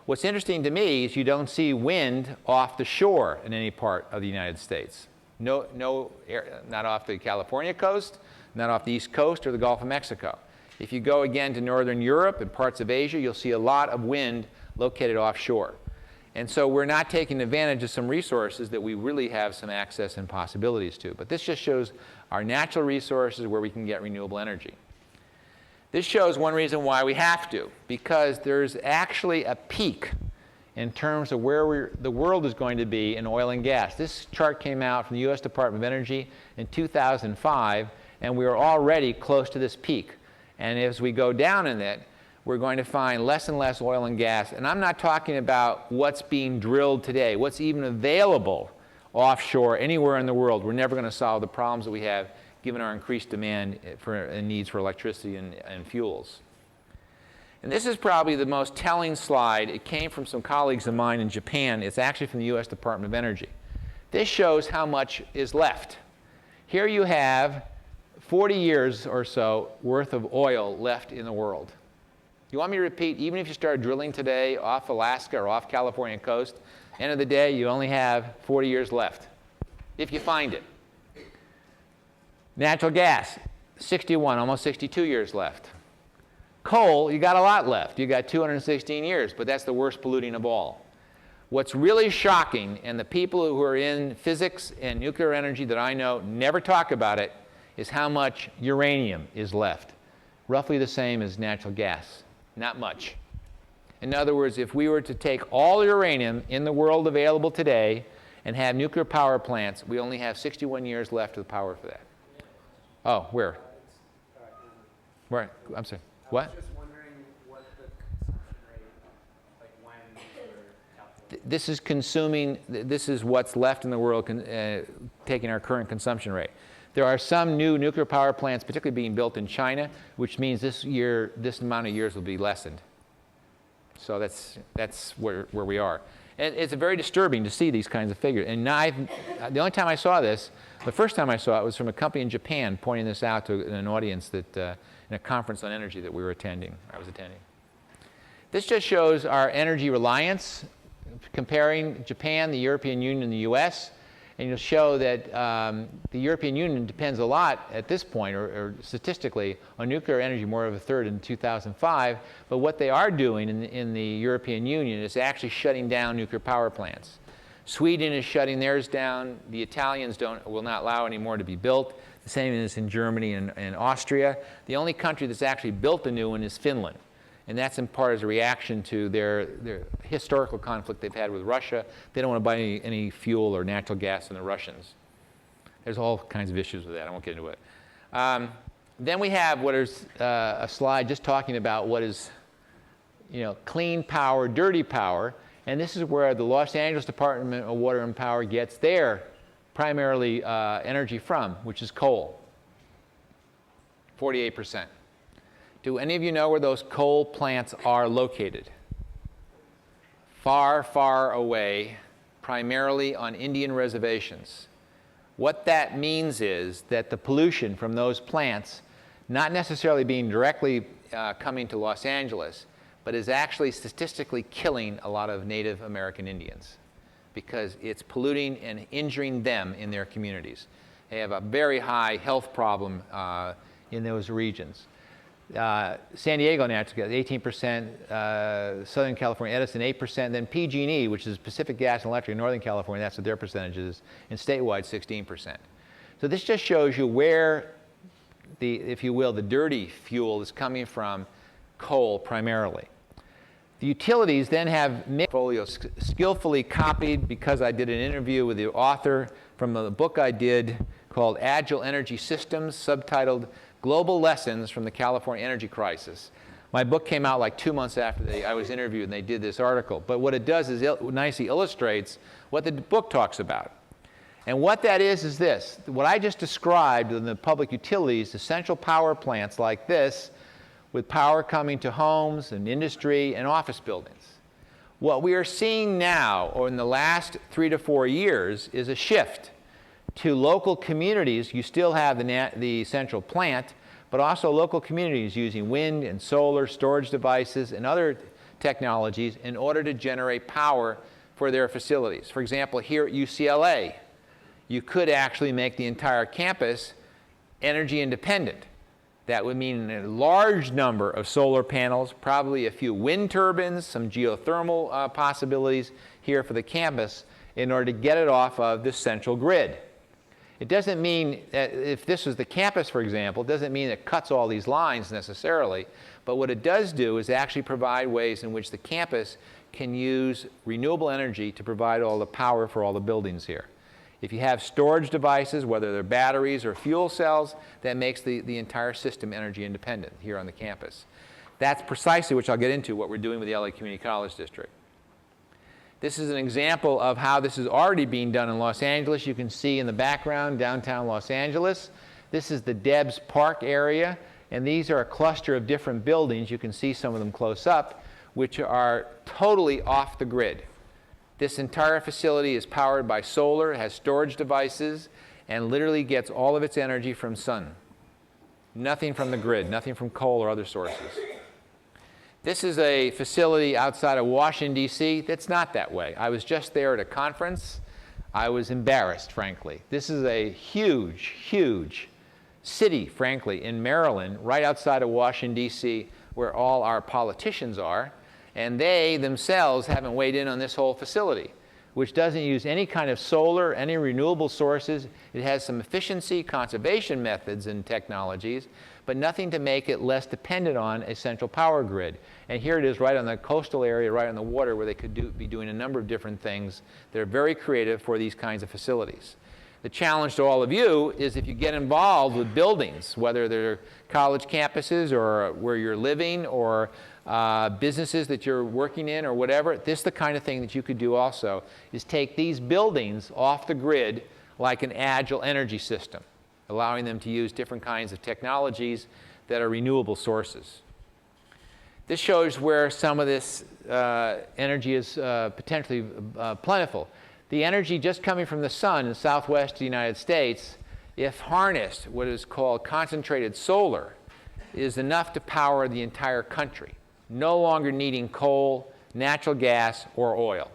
What's interesting to me is you don't see wind off the shore in any part of the United States. Not off the California coast, not off the East Coast or the Gulf of Mexico. If you go again to Northern Europe and parts of Asia, you'll see a lot of wind located offshore. And so we're not taking advantage of some resources that we really have some access and possibilities to. But this just shows our natural resources where we can get renewable energy. This shows one reason why we have to, because there's actually a peak in terms of where the world is going to be in oil and gas. This chart came out from the US Department of Energy in 2005, and we are already close to this peak. And as we go down in it, we're going to find less and less oil and gas. And I'm not talking about what's being drilled today, what's even available offshore anywhere in the world. We're never going to solve the problems that we have given our increased demand and needs for electricity and fuels. And this is probably the most telling slide. It came from some colleagues of mine in Japan. It's actually from the US Department of Energy. This shows how much is left. Here you have 40 years or so worth of oil left in the world. You want me to repeat, even if you start drilling today off Alaska or off California coast, end of the day, you only have 40 years left, if you find it. Natural gas, 61, almost 62 years left. Coal, you got a lot left. You got 216 years, but that's the worst polluting of all. What's really shocking, and the people who are in physics and nuclear energy that I know never talk about it, is how much uranium is left. Roughly the same as natural gas. Not much. In other words, if we were to take all uranium in the world available today and have nuclear power plants, we only have 61 years left of the power for that. Oh, where? Where? I'm sorry. What? I was just wondering what the consumption rate, like when you were This is consuming, this is what's left in the world taking our current consumption rate. There are some new nuclear power plants, particularly being built in China, which means this amount of years will be lessened. So that's where we are. And it's very disturbing to see these kinds of figures. And the only time I saw this, the first time I saw it was from a company in Japan pointing this out to an audience that, in a conference on energy that I was attending. This just shows our energy reliance, comparing Japan, the European Union, and the US. And you'll show that the European Union depends a lot at this point, or statistically, on nuclear energy, more of a third in 2005. But what they are doing in the European Union is actually shutting down nuclear power plants. Sweden is shutting theirs down. The Italians will not allow any more to be built. The same is in Germany and Austria. The only country that's actually built a new one is Finland. And that's in part as a reaction to their historical conflict they've had with Russia. They don't want to buy any fuel or natural gas from the Russians. There's all kinds of issues with that. I won't get into it. Then we have what is a slide just talking about what is, clean power, dirty power. And this is where the Los Angeles Department of Water and Power gets their primarily energy from, which is coal, 48%. Do any of you know where those coal plants are located? Far, far away, primarily on Indian reservations. What that means is that the pollution from those plants, not necessarily being directly coming to Los Angeles, but is actually statistically killing a lot of Native American Indians because it's polluting and injuring them in their communities. They have a very high health problem in those regions. San Diego natural gas, 18%, Southern California Edison, 8%, then PG&E, which is Pacific Gas and Electric in Northern California, that's what their percentage is, and statewide 16%. So this just shows you where if you will, the dirty fuel is coming from coal primarily. The utilities then have mixed portfolios skillfully copied because I did an interview with the author from the book I did called Agile Energy Systems, subtitled Global Lessons from the California Energy Crisis. My book came out like 2 months after I was interviewed and they did this article. But what it does is it nicely illustrates what the book talks about. And what that is this. What I just described in the public utilities, essential power plants like this, with power coming to homes and industry and office buildings. What we are seeing now, or in the last 3 to 4 years, is a shift to local communities. You still have the central plant, but also local communities using wind and solar storage devices and other technologies in order to generate power for their facilities. For example, here at UCLA, you could actually make the entire campus energy independent. That would mean a large number of solar panels, probably a few wind turbines, some geothermal possibilities here for the campus in order to get it off of the central grid. It doesn't mean that if this was the campus, for example, it doesn't mean it cuts all these lines necessarily, but what it does do is actually provide ways in which the campus can use renewable energy to provide all the power for all the buildings here. If you have storage devices, whether they're batteries or fuel cells, that makes the entire system energy independent here on the campus. That's precisely, which I'll get into, what we're doing with the LA Community College District. This is an example of how this is already being done in Los Angeles. You can see in the background, downtown Los Angeles. This is the Debs Park area, and these are a cluster of different buildings. You can see some of them close up, which are totally off the grid. This entire facility is powered by solar, has storage devices, and literally gets all of its energy from sun. Nothing from the grid, nothing from coal or other sources. This is a facility outside of Washington, D.C. that's not that way. I was just there at a conference. I was embarrassed, frankly. This is a huge, huge city, frankly, in Maryland, right outside of Washington, D.C., where all our politicians are. And they themselves haven't weighed in on this whole facility, which doesn't use any kind of solar, any renewable sources. It has some efficiency, conservation methods and technologies, but nothing to make it less dependent on a central power grid. And here it is right on the coastal area, right on the water, where they could be doing a number of different things that are very creative for these kinds of facilities. The challenge to all of you is if you get involved with buildings, whether they're college campuses or where you're living or businesses that you're working in or whatever, this is the kind of thing that you could do also, is take these buildings off the grid like an agile energy system, allowing them to use different kinds of technologies that are renewable sources. This shows where some of this energy is potentially plentiful. The energy just coming from the sun in the southwest of the United States, if harnessed, what is called concentrated solar, is enough to power the entire country, no longer needing coal, natural gas, or oil.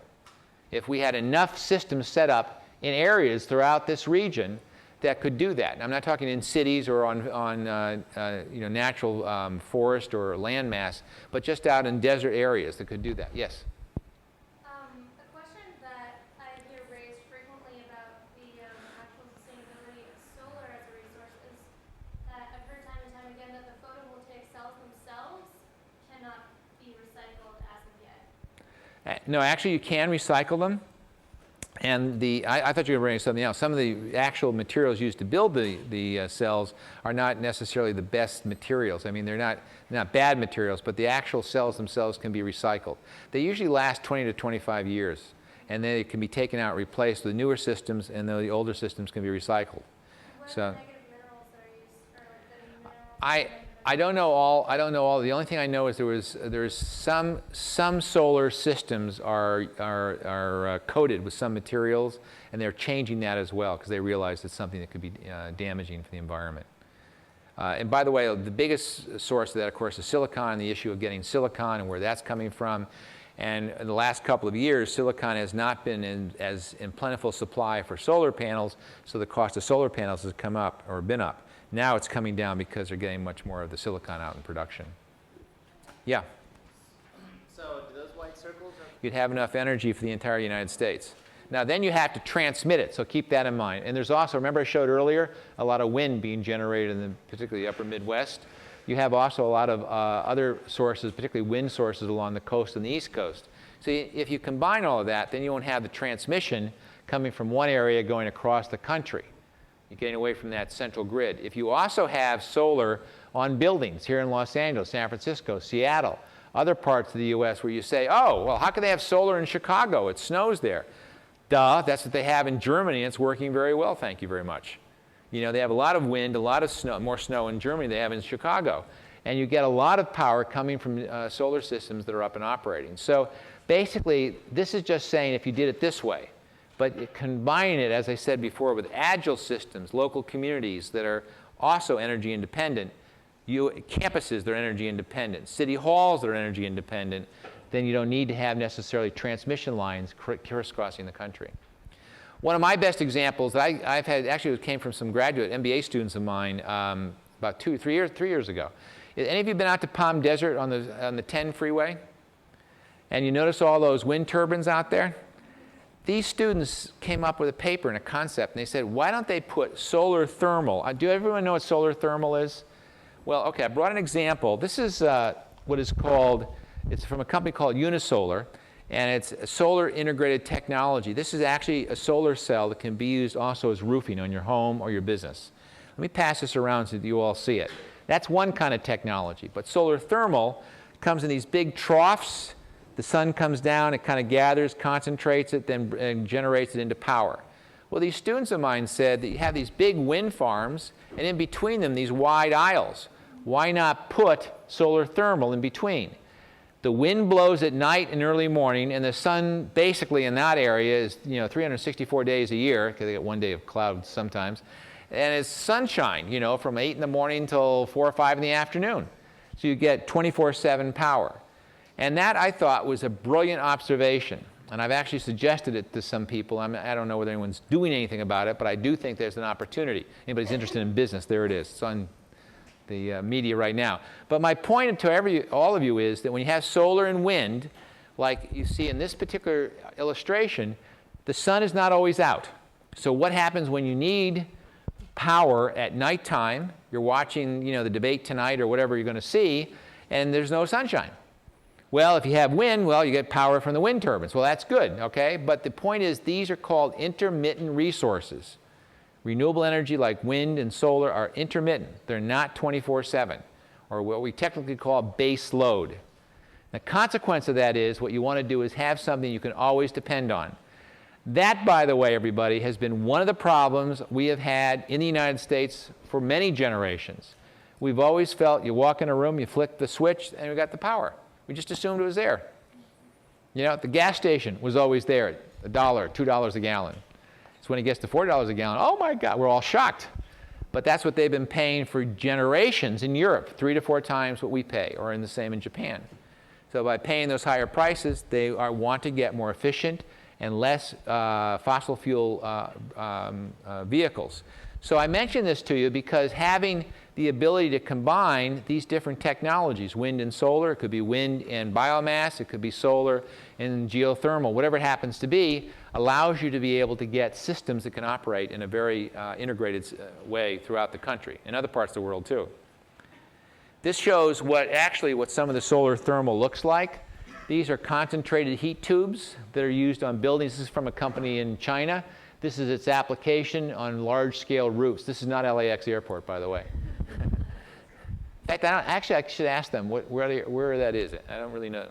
If we had enough systems set up in areas throughout this region that could do that. And I'm not talking in cities or on natural forest or landmass, but just out in desert areas that could do that. Yes? A question that I hear raised frequently about the actual sustainability of solar as a resource is that I've heard time and time again that the photovoltaic cells themselves cannot No, actually, you can recycle them. And I thought you were bringing something else. Some of the actual materials used to build the cells are not necessarily the best materials. I mean, they're not bad materials, but the actual cells themselves can be recycled. They usually last 20 to 25 years, and then it can be taken out, replaced with newer systems, and then the older systems can be recycled. What So are the negative minerals that are used, or like the minerals? I don't know all. I don't know all. The only thing I know is there's some solar systems are coated with some materials, and they're changing that as well because they realize it's something that could be damaging for the environment. And by the way, the biggest source of that, of course, is silicon. The issue of getting silicon and where that's coming from. And in the last couple of years, silicon has not been in plentiful supply for solar panels, so the cost of solar panels has come up or been up. Now it's coming down because they're getting much more of the silicon out in production. Yeah? So do those white circles? You'd have enough energy for the entire United States. Now then you have to transmit it, so keep that in mind. And there's also, remember I showed earlier, a lot of wind being generated in the particularly upper Midwest. You have also a lot of other sources, particularly wind sources along the coast and the East Coast. So if you combine all of that, then you won't have the transmission coming from one area going across the country. You're getting away from that central grid. If you also have solar on buildings here in Los Angeles, San Francisco, Seattle, other parts of the US where you say, oh, well, how can they have solar in Chicago? It snows there. Duh, that's what they have in Germany, and it's working very well, thank you very much. You know, they have a lot of wind, a lot of snow, more snow in Germany than they have in Chicago. And you get a lot of power coming from solar systems that are up and operating. So basically, this is just saying if you did it this way, but combine it, as I said before, with agile systems, local communities that are also energy independent, campuses that are energy independent, city halls that are energy independent, then you don't need to have necessarily transmission lines crisscrossing the country. One of my best examples that I've had, actually it came from some graduate MBA students of mine about 3 years ago. Any of you been out to Palm Desert on the 10 freeway? And you notice all those wind turbines out there? These students came up with a paper and a concept, and they said, why don't they put solar thermal? Do everyone know what solar thermal is? Well, okay, I brought an example. This is what is called, it's from a company called Unisolar, and it's a solar integrated technology. This is actually a solar cell that can be used also as roofing on your home or your business. Let me pass this around so that you all see it. That's one kind of technology, but solar thermal comes in these big troughs. The sun comes down, it kind of gathers, concentrates it, then generates it into power. Well, these students of mine said that you have these big wind farms, and in between them, these wide aisles. Why not put solar thermal in between? The wind blows at night and early morning, and the sun basically in that area is 364 days a year, because they get one day of clouds sometimes, and it's sunshine, from 8 in the morning till 4 or 5 in the afternoon. So you get 24/7 power. And that, I thought, was a brilliant observation. And I've actually suggested it to some people. I don't know whether anyone's doing anything about it, but I do think there's an opportunity. Anybody's interested in business, there it is. It's on the media right now. But my point to all of you is that when you have solar and wind, like you see in this particular illustration, the sun is not always out. So what happens when you need power at nighttime? You're watching the debate tonight or whatever you're going to see, and there's no sunshine. Well, if you have wind, well, you get power from the wind turbines. Well, that's good, okay? But the point is these are called intermittent resources. Renewable energy like wind and solar are intermittent. They're not 24/7, or what we technically call base load. The consequence of that is what you want to do is have something you can always depend on. That, by the way, everybody, has been one of the problems we have had in the United States for many generations. We've always felt you walk in a room, you flick the switch, and we got the power. We just assumed it was there. The gas station was always there, $1, $2 a gallon. So when it gets to $4 a gallon, oh my God, we're all shocked. But that's what they've been paying for generations in Europe, 3 to 4 times what we pay, or in the same in Japan. So by paying those higher prices, they want to get more efficient and less fossil fuel vehicles. So I mention this to you because having the ability to combine these different technologies, wind and solar, it could be wind and biomass, it could be solar and geothermal, whatever it happens to be, allows you to be able to get systems that can operate in a very integrated way throughout the country, and other parts of the world too. This shows what some of the solar thermal looks like. These are concentrated heat tubes that are used on buildings. This is from a company in China. This is its application on large-scale roofs. This is not LAX Airport, by the way. In fact, actually, I should ask them where that is. I don't really know.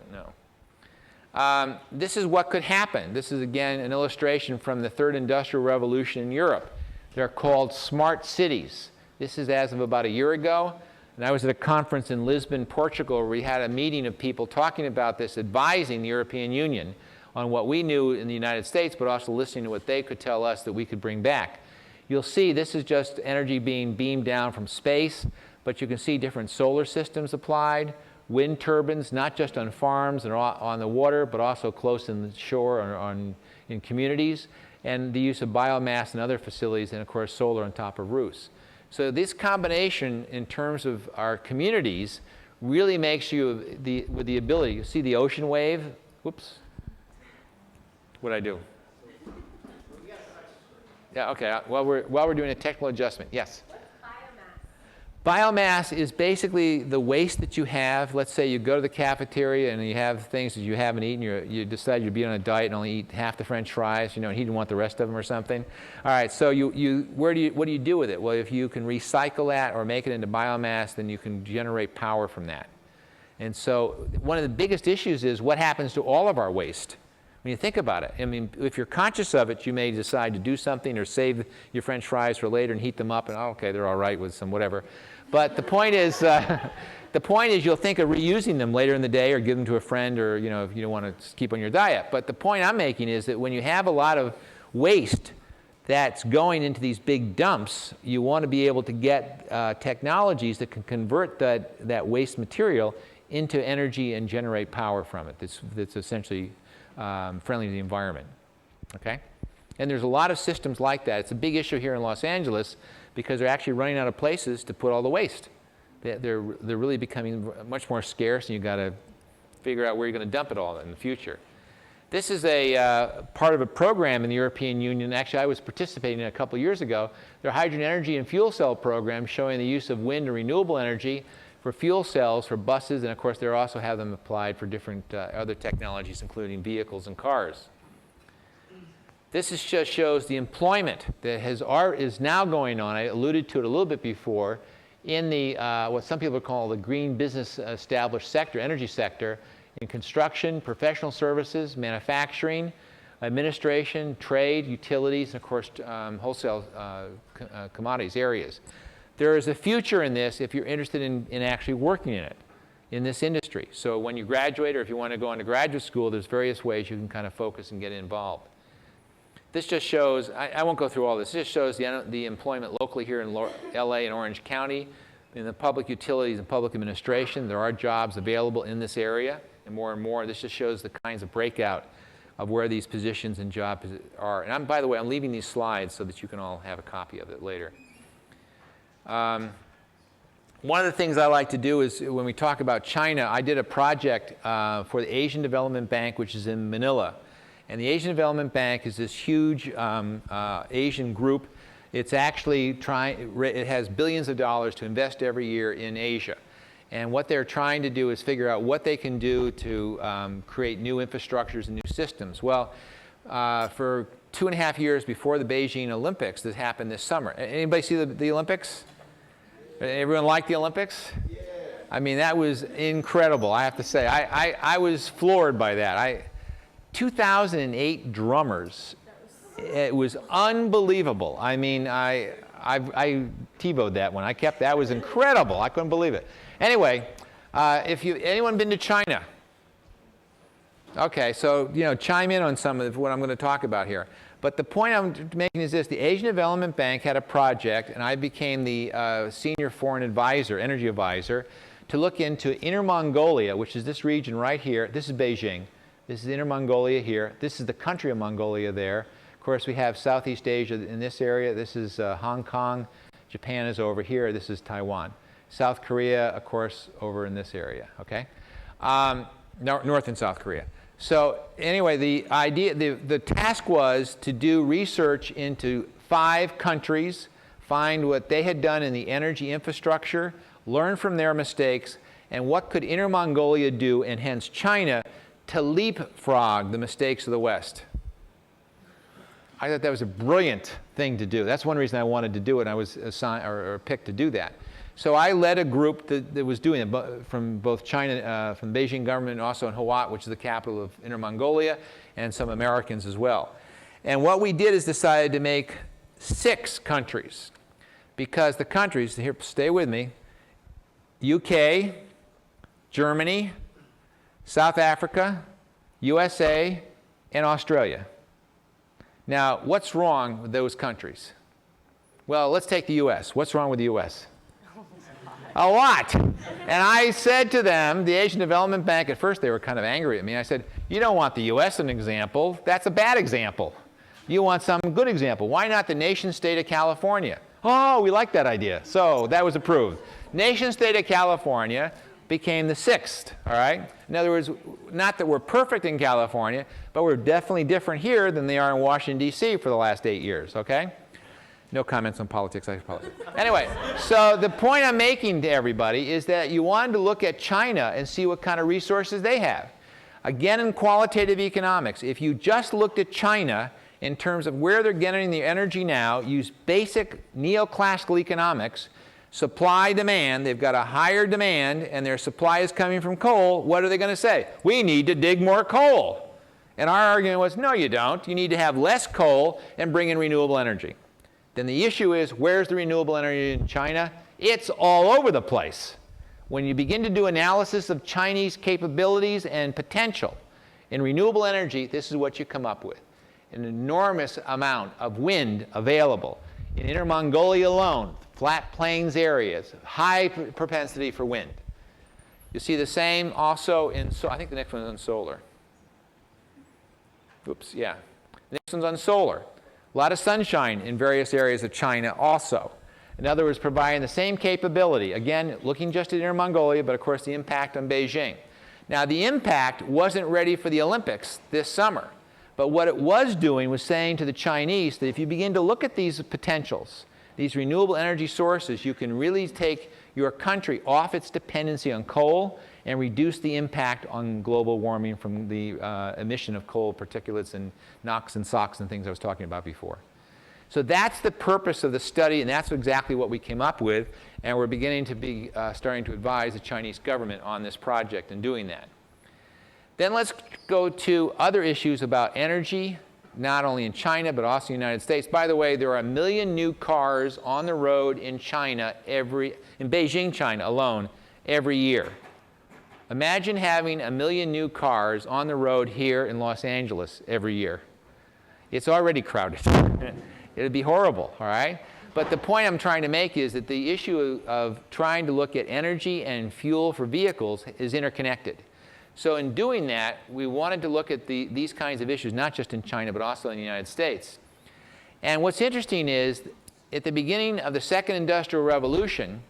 This is what could happen. This is, again, an illustration from the Third Industrial Revolution in Europe. They're called smart cities. This is as of about a year ago. And I was at a conference in Lisbon, Portugal, where we had a meeting of people talking about this, advising the European Union on what we knew in the United States, but also listening to what they could tell us that we could bring back. You'll see this is just energy being beamed down from space, but you can see different solar systems applied, wind turbines, not just on farms and on the water, but also close in the shore or in communities, and the use of biomass in other facilities, and of course solar on top of roofs. So this combination in terms of our communities really makes you with the ability, you see the ocean wave, whoops, what'd I do? Yeah, okay, while we're doing a technical adjustment, yes? Biomass is basically the waste that you have. Let's say you go to the cafeteria and you have things that you haven't eaten. You decide you'd be on a diet and only eat half the French fries, and he didn't want the rest of them or something. All right, so what do you do with it? Well, if you can recycle that or make it into biomass, then you can generate power from that. And so one of the biggest issues is what happens to all of our waste. When you think about it, I mean, if you're conscious of it, you may decide to do something or save your French fries for later and heat them up, and okay, they're all right with some whatever. But the point is you'll think of reusing them later in the day or give them to a friend, or if you don't want to keep on your diet. But the point I'm making is that when you have a lot of waste that's going into these big dumps, you want to be able to get technologies that can convert that waste material into energy and generate power from it. That's essentially friendly to the environment. Okay? And there's a lot of systems like that. It's a big issue here in Los Angeles because they're actually running out of places to put all the waste. They're really becoming much more scarce, and you've got to figure out where you're going to dump it all in the future. This is a part of a program in the European Union. Actually, I was participating in a couple years ago. Their hydrogen energy and fuel cell program showing the use of wind and renewable energy for fuel cells for buses, and of course they also have them applied for different other technologies, including vehicles and cars. This just shows the employment that is now going on. I alluded to it a little bit before in the what some people call the green business established sector, energy sector, in construction, professional services, manufacturing, administration, trade, utilities, and of course wholesale commodities areas. There is a future in this if you're interested in actually working in it, in this industry. So when you graduate, or if you want to go into graduate school, there's various ways you can kind of focus and get involved. This just shows, I won't go through all this, just shows the employment locally here in LA and Orange County. In the public utilities and public administration, there are jobs available in this area, and more. This just shows the kinds of breakout of where these positions and jobs are. And by the way, I'm leaving these slides so that you can all have a copy of it later. One of the things I like to do is when we talk about China, I did a project for the Asian Development Bank, which is in Manila. And the Asian Development Bank is this huge Asian group. It's actually it has billions of dollars to invest every year in Asia. And what they're trying to do is figure out what they can do to create new infrastructures and new systems. Well, for 2.5 years before the Beijing Olympics, that happened this summer. Anybody see the Olympics? Everyone like the Olympics? Yeah. I mean, that was incredible, I have to say. I was floored by that. 2008 drummers. It was unbelievable. I mean, I TiVo'd that one. That was incredible. I couldn't believe it. Anyway, anyone been to China? Okay, so chime in on some of what I'm going to talk about here. But the point I'm making is this: the Asian Development Bank had a project, and I became the senior foreign advisor, energy advisor, to look into Inner Mongolia, which is this region right here. This is Beijing. This is Inner Mongolia here. This is the country of Mongolia there. Of course, we have Southeast Asia in this area. This is Hong Kong. Japan is over here. This is Taiwan. South Korea, of course, over in this area, okay? North and South Korea. So anyway, the task was to do research into 5 countries, find what they had done in the energy infrastructure, learn from their mistakes, and what could Inner Mongolia do, and hence China, to leapfrog the mistakes of the West. I thought that was a brilliant thing to do. That's one reason I wanted to do it. I was assigned or picked to do that. So I led a group that was doing it from both China, from the Beijing government, and also in Hawat, which is the capital of Inner Mongolia, and some Americans as well. And what we did is decided to make 6 countries, because the countries, here, stay with me, UK, Germany, South Africa, USA, and Australia. Now, what's wrong with those countries? Well, let's take the US. What's wrong with the US? A lot. And I said to them, the Asian Development Bank, at first they were kind of angry at me. I said, you don't want the US as an example. That's a bad example. You want some good example. Why not the nation state of California? Oh, we like that idea. So that was approved. Nation state of California became the 6th, all right? In other words, not that we're perfect in California, but we're definitely different here than they are in Washington, D.C. for the last 8 years, okay? No comments on politics, I apologize. Anyway, so the point I'm making to everybody is that you wanted to look at China and see what kind of resources they have. Again, in qualitative economics, if you just looked at China in terms of where they're getting the energy now, use basic neoclassical economics, supply demand, they've got a higher demand and their supply is coming from coal, what are they going to say? We need to dig more coal. And our argument was, no you don't. You need to have less coal and bring in renewable energy. Then the issue is, where's the renewable energy in China? It's all over the place. When you begin to do analysis of Chinese capabilities and potential in renewable energy, this is what you come up with. An enormous amount of wind available. In Inner Mongolia alone, flat plains areas, high propensity for wind. You see the same also in, I think the next one's on solar. Oops, yeah. The next one's on solar. A lot of sunshine in various areas of China also. In other words, providing the same capability. Again, looking just at Inner Mongolia, but of course the impact on Beijing. Now the impact wasn't ready for the Olympics this summer. But what it was doing was saying to the Chinese that if you begin to look at these potentials, these renewable energy sources, you can really take your country off its dependency on coal and reduce the impact on global warming from the emission of coal particulates and NOx and SOx and things I was talking about before. So that's the purpose of the study, and that's exactly what we came up with, and we're beginning to be starting to advise the Chinese government on this project and doing that. Then let's go to other issues about energy, not only in China, but also in the United States. By the way, there are 1 million new cars on the road in China in Beijing, China alone, every year. Imagine having 1 million new cars on the road here in Los Angeles every year. It's already crowded. It'd be horrible, all right? But the point I'm trying to make is that the issue of trying to look at energy and fuel for vehicles is interconnected. So in doing that, we wanted to look at these kinds of issues, not just in China, but also in the United States. And what's interesting is, at the beginning of the Second Industrial Revolution,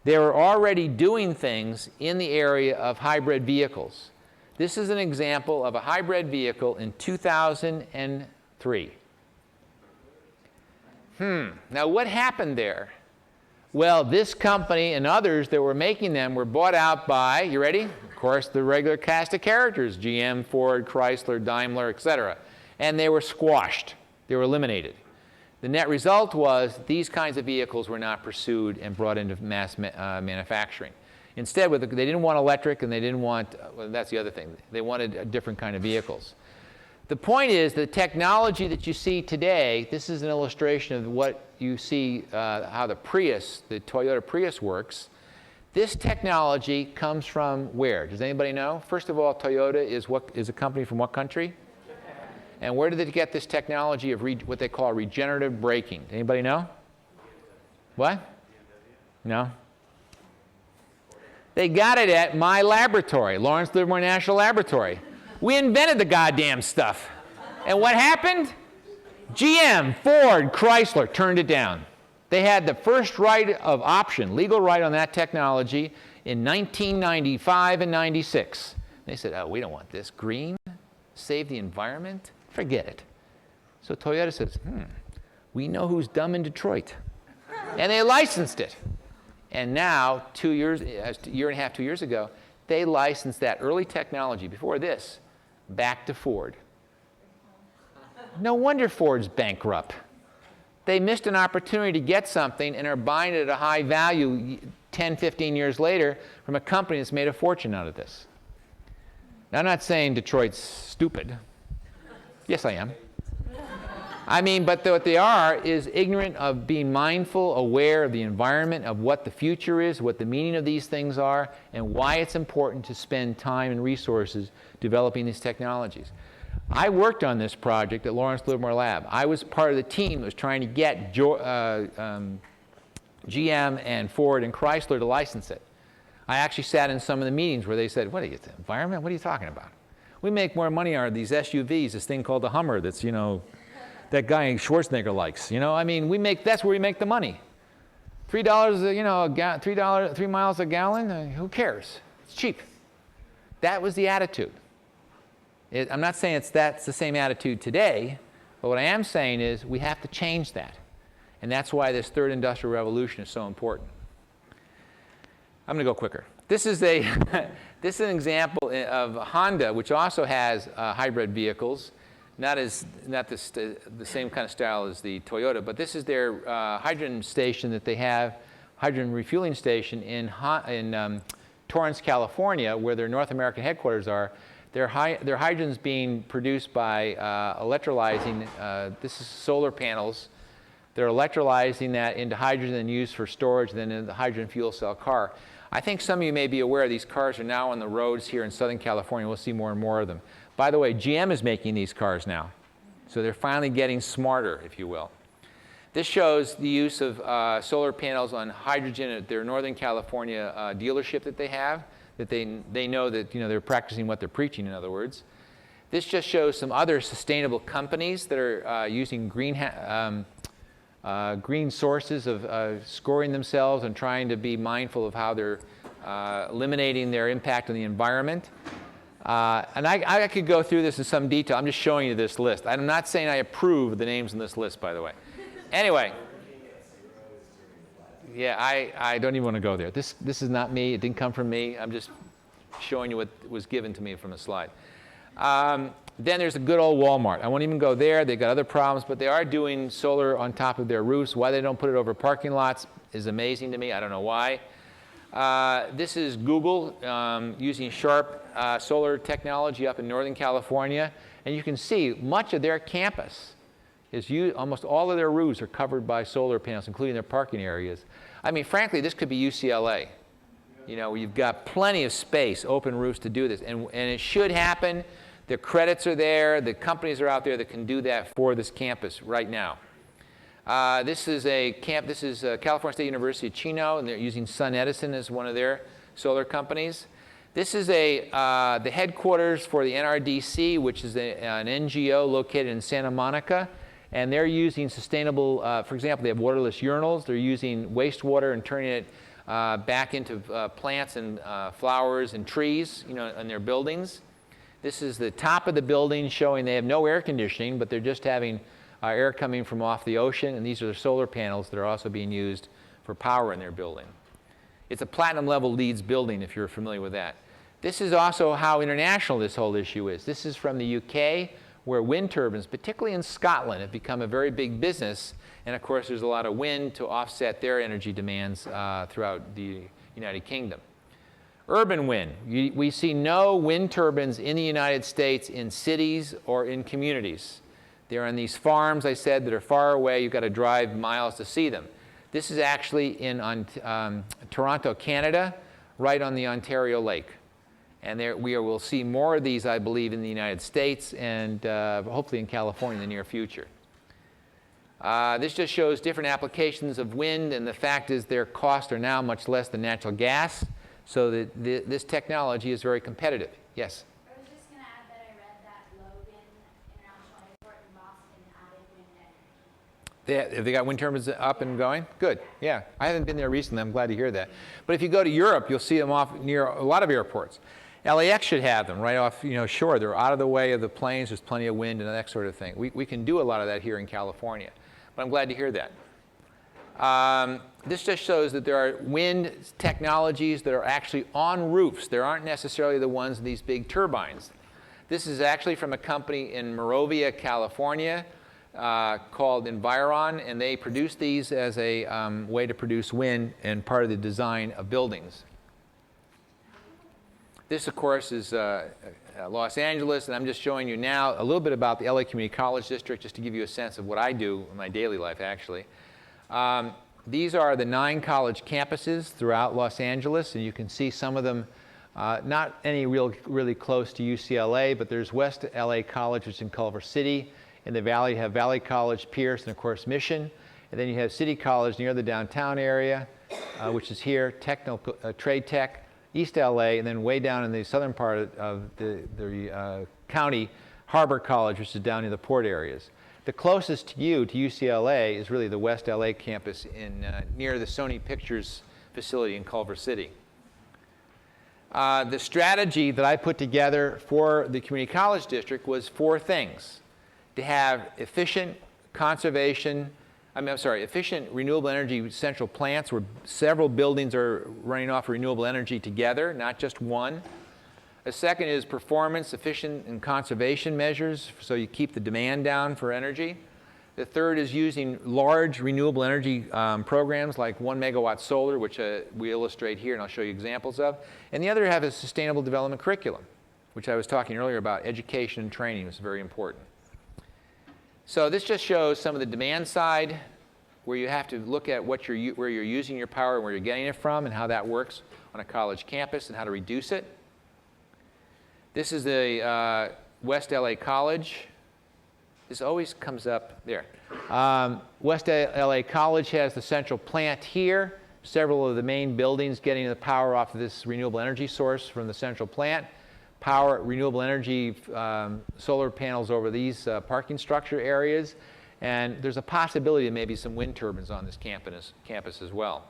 they were already doing things in the area of hybrid vehicles. This is an example of a hybrid vehicle in 2003. Now what happened there? Well, this company and others that were making them were bought out by, you ready? Of course, the regular cast of characters, GM, Ford, Chrysler, Daimler, etc. And they were squashed. They were eliminated. The net result was these kinds of vehicles were not pursued and brought into mass manufacturing. Instead, they didn't want electric, and they didn't want, well, that's the other thing. They wanted a different kind of vehicles. The point is, the technology that you see today, this is an illustration of what you see, how the Toyota Prius works. This technology comes from where? Does anybody know? First of all, Toyota is a company from what country? Japan. And where did they get this technology of what they call regenerative braking? Anybody know? What? No? They got it at my laboratory, Lawrence Livermore National Laboratory. We invented the goddamn stuff. And what happened? GM, Ford, Chrysler turned it down. They had the first right of option, legal right on that technology in 1995 and 96. They said, oh, we don't want this. Green? Save the environment? Forget it. So Toyota says, we know who's dumb in Detroit. And they licensed it. And now, 2 years, a year and a half, 2 years ago, they licensed that early technology. Before this, back to Ford. No wonder Ford's bankrupt. They missed an opportunity to get something and are buying it at a high value 10, 15 years later from a company that's made a fortune out of this. Now, I'm not saying Detroit's stupid. Yes, I am. I mean, but what they are is ignorant of being mindful, aware of the environment, of what the future is, what the meaning of these things are, and why it's important to spend time and resources developing these technologies. I worked on this project at Lawrence Livermore Lab. I was part of the team that was trying to get GM and Ford and Chrysler to license it. I actually sat in some of the meetings where they said, what are you, the environment? What are you talking about? We make more money out of these SUVs, this thing called the Hummer that's, you know, that guy Schwarzenegger likes. You know, I mean, that's where we make the money. $3, you know, 3 miles a gallon, who cares? It's cheap. That was the attitude. I'm not saying that's the same attitude today, but what I am saying is we have to change that. And that's why this third industrial revolution is so important. I'm going to go quicker. This is an example of Honda, which also has hybrid vehicles, not the same kind of style as the Toyota, but this is their hydrogen station that they have, hydrogen refueling station in Torrance, California, where their North American headquarters are. Their hydrogen's being produced by electrolyzing. This is solar panels. They're electrolyzing that into hydrogen and used for storage, and then in the hydrogen fuel cell car. I think some of you may be aware these cars are now on the roads here in Southern California. We'll see more and more of them. By the way, GM is making these cars now. So they're finally getting smarter, if you will. This shows the use of solar panels on hydrogen at their Northern California dealership that they have, that they know that, you know, they're practicing what they're preaching, in other words. This just shows some other sustainable companies that are using green sources of scoring themselves and trying to be mindful of how they're eliminating their impact on the environment. And I could go through this in some detail. I'm just showing you this list. I'm not saying I approve of the names in this list, by the way. Anyway, yeah, I don't even want to go there. This is not me. It didn't come from me. I'm just showing you what was given to me from a slide. Then there's a good old Walmart. I won't even go there. They've got other problems, but they are doing solar on top of their roofs. Why they don't put it over parking lots is amazing to me. I don't know why. This is Google using Sharp solar technology up in Northern California. And you can see much of their campus is almost all of their roofs are covered by solar panels, including their parking areas. I mean, frankly, this could be UCLA. You know, you've got plenty of space, open roofs to do this. And it should happen. The credits are there. The companies are out there that can do that for this campus right now. This is California State University of Chino, and they're using SunEdison as one of their solar companies. This is the headquarters for the NRDC, which is an NGO located in Santa Monica. And they're using sustainable, for example, they have waterless urinals. They're using wastewater and turning it back into plants and flowers and trees, you know, in their buildings. This is the top of the building showing they have no air conditioning, but they're just having air coming from off the ocean. And these are the solar panels that are also being used for power in their building. It's a platinum level LEED building, if you're familiar with that. This is also how international this whole issue is. This is from the UK, where wind turbines, particularly in Scotland, have become a very big business. And of course, there's a lot of wind to offset their energy demands throughout the United Kingdom. Urban wind. We see no wind turbines in the United States in cities or in communities. They're on these farms, I said, that are far away. You've got to drive miles to see them. This is actually in Toronto, Canada, right on the Ontario Lake. And we'll see more of these, I believe, in the United States and hopefully in California in the near future. This just shows different applications of wind, and the fact is their costs are now much less than natural gas, so that this technology is very competitive. Yes? I was just going to add that I read that Logan International Airport in Boston added wind energy. Have they got wind turbines up and going? Good. Yeah. I haven't been there recently. I'm glad to hear that. But if you go to Europe, you'll see them off near a lot of airports. LAX should have them right off, you know, shore. They're out of the way of the planes. There's plenty of wind and that sort of thing. We can do a lot of that here in California. But I'm glad to hear that. This just shows that there are wind technologies that are actually on roofs. There aren't necessarily the ones in these big turbines. This is actually from a company in Monrovia, California, called Environ, and they produce these as a way to produce wind and part of the design of buildings. This, of course, is Los Angeles, and I'm just showing you now a little bit about the LA Community College District, just to give you a sense of what I do in my daily life, actually. These are the 9 college campuses throughout Los Angeles, and you can see some of them, not any really close to UCLA, but there's West LA College, which is in Culver City. In the Valley, you have Valley College, Pierce, and of course Mission. And then you have City College near the downtown area, which is here, Trade Tech, East LA, and then way down in the southern part of the county, Harbor College, which is down near the port areas. The closest to you, to UCLA, is really the West LA campus near the Sony Pictures facility in Culver City. The strategy that I put together for the community college district was 4 things: to have efficient efficient renewable energy central plants where several buildings are running off renewable energy together, not just one. A second is performance, efficient, and conservation measures, so you keep the demand down for energy. The third is using large renewable energy programs like 1 megawatt solar, which we illustrate here, and I'll show you examples of. And the other have a sustainable development curriculum, which I was talking earlier about. Education and training is very important. So this just shows some of the demand side, where you have to look at where you're using your power and where you're getting it from and how that works on a college campus and how to reduce it. This is the West LA College. This always comes up there. West LA College has the central plant here, several of the main buildings getting the power off of this renewable energy source from the central plant. Power renewable energy solar panels over these parking structure areas, and there's a possibility of maybe some wind turbines on this campus as well.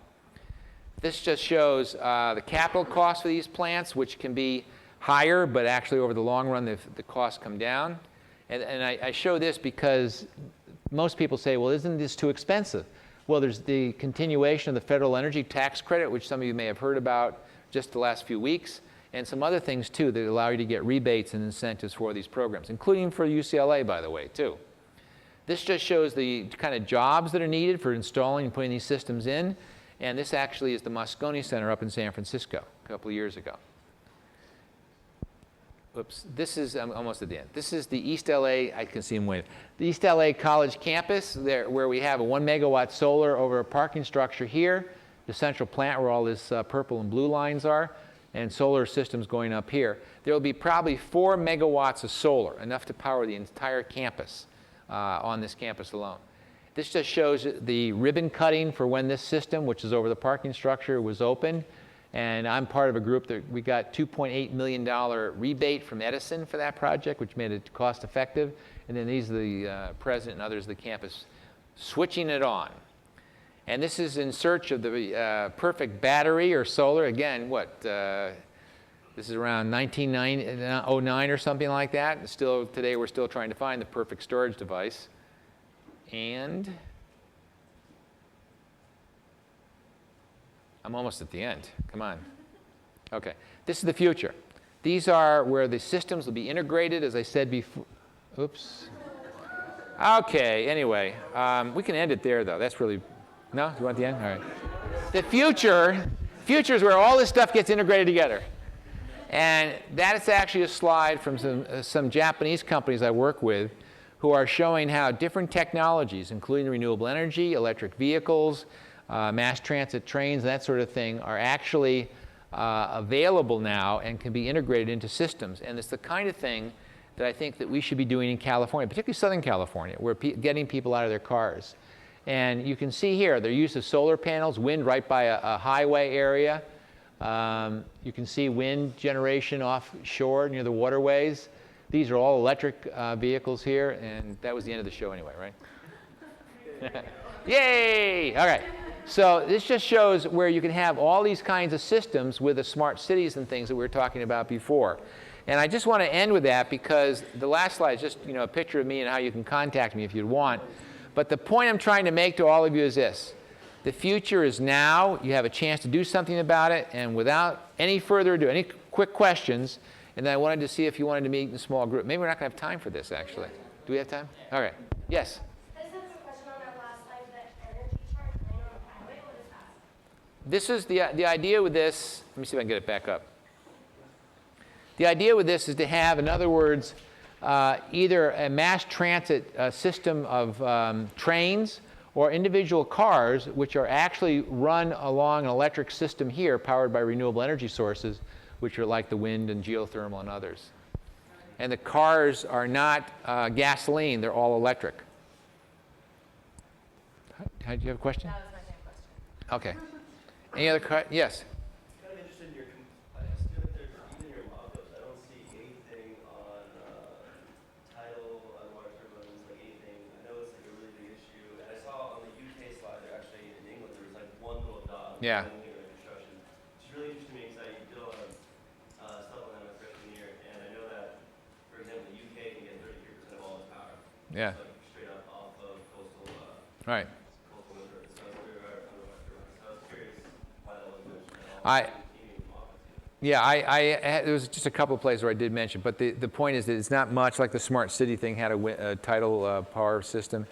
This just shows the capital cost for these plants, which can be higher, but actually over the long run the costs come down. And I show this because most people say, well, isn't this too expensive? Well, there's the continuation of the federal energy tax credit, which some of you may have heard about just the last few weeks, and some other things, too, that allow you to get rebates and incentives for these programs, including for UCLA, by the way, too. This just shows the kind of jobs that are needed for installing and putting these systems in, and this actually is the Moscone Center up in San Francisco a couple of years ago. Oops, this is, I'm almost at the end. This is the East LA, I can see him waving. The East LA College campus, where we have a 1 megawatt solar over a parking structure here, the central plant where all this purple and blue lines are, and solar systems going up here. There will be probably 4 megawatts of solar, enough to power the entire campus on this campus alone. This just shows the ribbon cutting for when this system, which is over the parking structure, was opened. And I'm part of a group that we got $2.8 million rebate from Edison for that project, which made it cost effective. And then these are the president and others of the campus switching it on. And this is in search of the perfect battery or solar. Again, what? This is around 1909 or something like that. And still, today we're still trying to find the perfect storage device. And I'm almost at the end. Come on. Okay. This is the future. These are where the systems will be integrated, as I said before. Oops. Okay. Anyway, we can end it there, though. That's really... No? Do you want the end? All right. The future is where all this stuff gets integrated together. And that is actually a slide from some Japanese companies I work with who are showing how different technologies, including renewable energy, electric vehicles, mass transit trains, that sort of thing, are actually available now and can be integrated into systems. And it's the kind of thing that I think that we should be doing in California, particularly Southern California, where getting people out of their cars. And you can see here their use of solar panels, wind right by a highway area. You can see wind generation offshore near the waterways. These are all electric vehicles here, and that was the end of the show anyway, right? Yay! All right. So this just shows where you can have all these kinds of systems with the smart cities and things that we were talking about before. And I just want to end with that because the last slide is just a picture of me and how you can contact me if you'd want. But the point I'm trying to make to all of you is this. The future is now. You have a chance to do something about it. And without any further ado, any quick questions, And then I wanted to see if you wanted to meet in a small group. Maybe we're not going to have time for this, actually. Do we have time? All right. Yes? I just have a question on that last slide, that energy chart. I know what is that? This is the idea with this. Let me see if I can get it back up. The idea with this is to have, in other words, either a mass transit system of trains or individual cars which are actually run along an electric system here powered by renewable energy sources, which are like the wind and geothermal and others. And the cars are not gasoline, they're all electric. Do you have a question? That was my same question. Okay. Any other questions? Yes? Kind of interested in your, I just feel like there's, even your mock-ups, I don't see anything on title, on water turbines, like anything. I know it's like a really big issue. And I saw on the UK slide, there actually, in England, there was like one little dot. Yeah. One thing under construction. Which is really interesting to me because I did a lot of stuff on that my freshman year. And I know that, for example, the UK can get 33% of all its power. Yeah. It's like straight up off of coastal, Right. coastal wind turbines. So I was very, very, so I was curious why that wasn't mentioned at all. Yeah, there was just a couple of places where I did mention, but the point is that it's not much like the smart city thing had a tidal power system.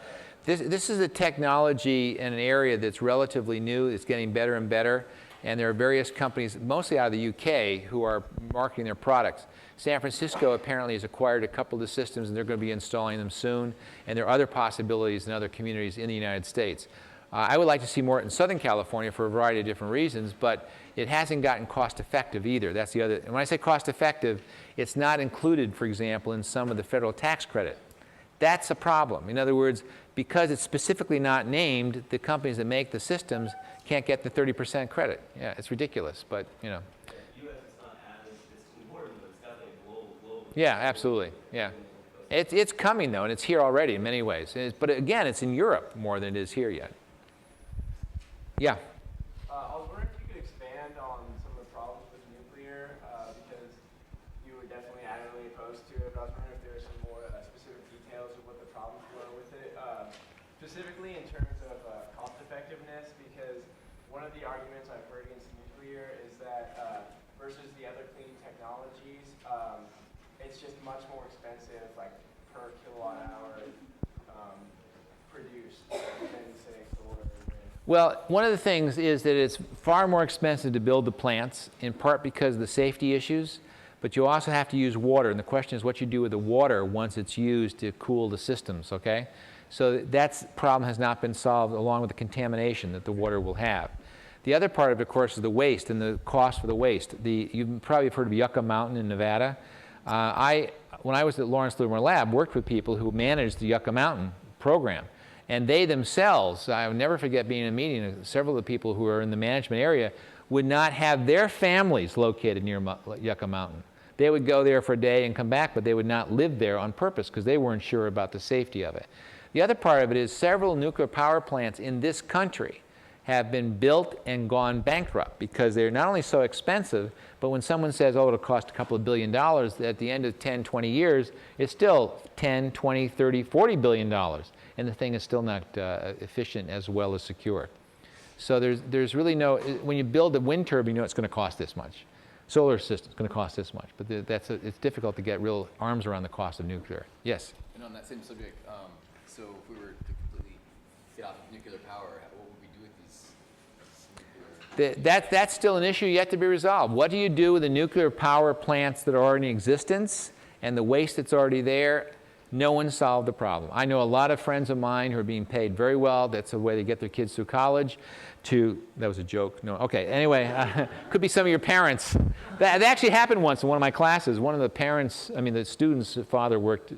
This is a technology in an area that's relatively new. It's getting better and better, and there are various companies, mostly out of the UK, who are marketing their products. San Francisco apparently has acquired a couple of the systems, and they're going to be installing them soon, and there are other possibilities in other communities in the United States. I would like to see more in Southern California for a variety of different reasons, but it hasn't gotten cost effective either. That's the other. And when I say cost effective, it's not included, for example, in some of the federal tax credit. That's a problem. In other words, because it's specifically not named, the companies that make the systems can't get the 30% credit. Yeah, it's ridiculous, but you know. The US is not as, it's important, but it's definitely global. Yeah, absolutely. Yeah. It's coming though, and it's here already in many ways. But again, it's in Europe more than it is here yet. Yeah. I was wondering if you could expand on some of the problems with nuclear, because you were definitely adamantly opposed to it, but I was wondering if there were some more specific details of what the problems were with it, specifically in terms of cost effectiveness, because one of the arguments I've heard against nuclear is that versus the other clean technologies, it's just much more expensive, like per kilowatt hour produced than, say, solar. Well, one of the things is that it's far more expensive to build the plants, in part because of the safety issues, but you also have to use water, and the question is what you do with the water once it's used to cool the systems, okay? So that problem has not been solved along with the contamination that the water will have. The other part of it, of course, is the waste and the cost for the waste. You've probably heard of Yucca Mountain in Nevada. When I was at Lawrence Livermore Lab, worked with people who managed the Yucca Mountain program. And they themselves, I will never forget being in a meeting, several of the people who are in the management area would not have their families located near Yucca Mountain. They would go there for a day and come back, but they would not live there on purpose because they weren't sure about the safety of it. The other part of it is several nuclear power plants in this country have been built and gone bankrupt because they're not only so expensive, but when someone says, oh, it'll cost a couple of $1 billion, at the end of 10, 20 years, it's still 10, 20, 30, $40 billion. And the thing is still not efficient as well as secure. So there's really no, when you build a wind turbine, you know it's going to cost this much. Solar system is going to cost this much. But it's difficult to get real arms around the cost of nuclear. Yes? And on that same subject, so if we were to completely get off of nuclear power, what would we do with these nuclear? That's still an issue yet to be resolved. What do you do with the nuclear power plants that are already in existence and the waste that's already there? No one solved the problem. I know a lot of friends of mine who are being paid very well. That's the way they get their kids through college. That was a joke. No, okay. Anyway, could be some of your parents. That actually happened once in one of my classes. One of the parents, the student's father worked.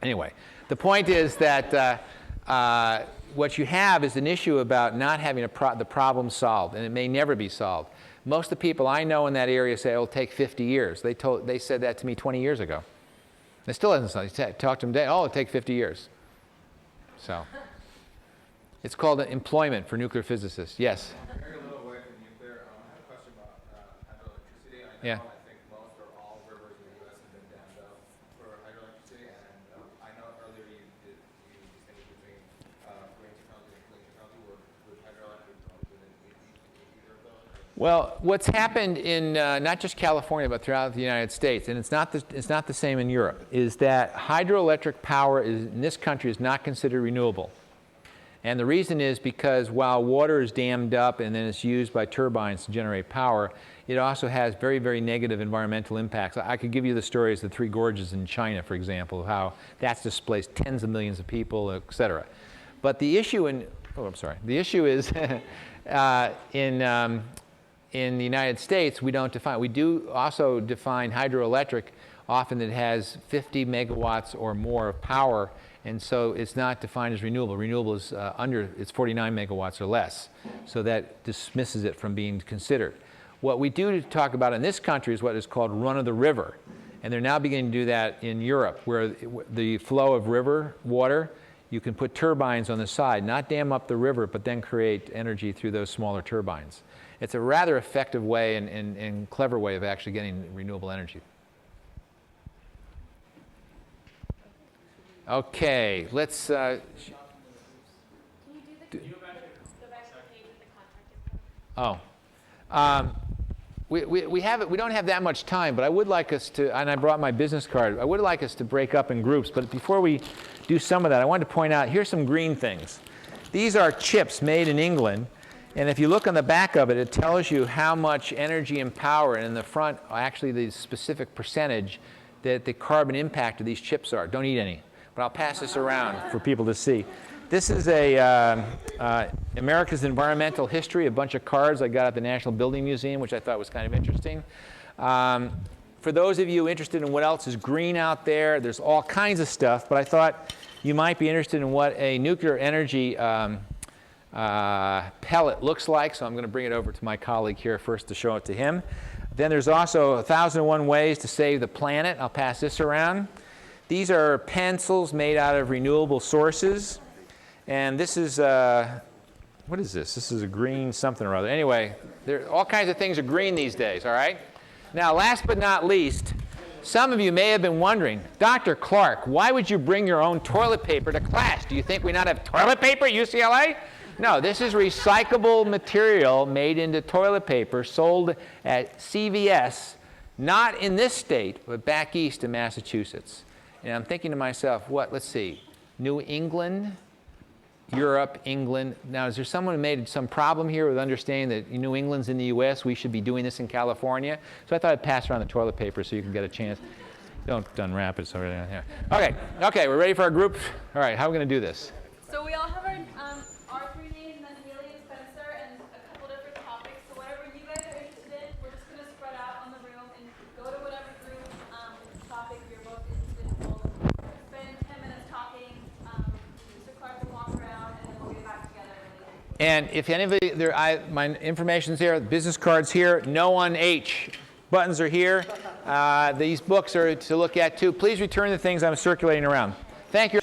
Anyway, the point is that what you have is an issue about not having the problem solved, and it may never be solved. Most of the people I know in that area say it'll take 50 years. They said that to me 20 years ago. It still hasn't solved. Talk to them today. Oh, it'll take 50 years. So it's called employment for nuclear physicists. Yes? Very little away from nuclear. I have a question about hydroelectricity. Yeah. I think most or all rivers in the U.S. have been dammed up for hydroelectricity. And I know earlier you distinguished between green technology and clean technology. Would hydroelectric within either of those? Well, what's happened in not just California, but throughout the United States, and it's not the same in Europe, is that hydroelectric power in this country is not considered renewable. And the reason is because while water is dammed up and then it's used by turbines to generate power, it also has very, very negative environmental impacts. I could give you the stories of the Three Gorges in China, for example, of how that's displaced tens of millions of people, et cetera. But the issue the issue is in the United States, we don't define. We do also define hydroelectric. Often it has 50 megawatts or more of power, and so it's not defined as renewable. Renewable is it's 49 megawatts or less. So that dismisses it from being considered. What we do talk about in this country is what is called run of the river. And they're now beginning to do that in Europe, where the flow of river water, you can put turbines on the side, not dam up the river, but then create energy through those smaller turbines. It's a rather effective way and clever way of actually getting renewable energy. Okay, let's. Can you do the go back to the page with the contact info? We don't have that much time, but I would like us to, and I brought my business card, I would like us to break up in groups, but before we do some of that, I wanted to point out, here's some green things. These are chips made in England, and if you look on the back of it, it tells you how much energy and power, and in the front, actually the specific percentage that the carbon impact of these chips are. Don't eat any, but I'll pass this around for people to see. This is America's environmental history, a bunch of cards I got at the National Building Museum, which I thought was kind of interesting. For those of you interested in what else is green out there, there's all kinds of stuff, but I thought you might be interested in what a nuclear energy pellet looks like, so I'm going to bring it over to my colleague here first to show it to him. Then there's also 1,001 ways to save the planet. I'll pass this around. These are pencils made out of renewable sources. And this is, what is this? This is a green something or other. Anyway, all kinds of things are green these days, all right? Now, last but not least, some of you may have been wondering, Dr. Clark, why would you bring your own toilet paper to class? Do you think we not have toilet paper at UCLA? No, this is recyclable material made into toilet paper sold at CVS, not in this state, but back east in Massachusetts. And I'm thinking to myself, let's see, New England, Europe, England. Now, is there someone who made some problem here with understanding that New England's in the US, we should be doing this in California? So I thought I'd pass around the toilet paper so you can get a chance. Don't unwrap it. So here. Okay, we're ready for our group. All right, how are we going to do this? So we all have our three names, and then Haley and Spencer, and a couple different topics. So whatever you guys are interested in, we're just going to spread out on the room and go to whatever group topic you're both interested in. We'll spend 10 minutes talking. Mr. Clark will walk around, and then we'll get back together. And if anybody, my information's here, the business card's here, no on H. Buttons are here. These books are to look at too. Please return the things I'm circulating around. Thank you.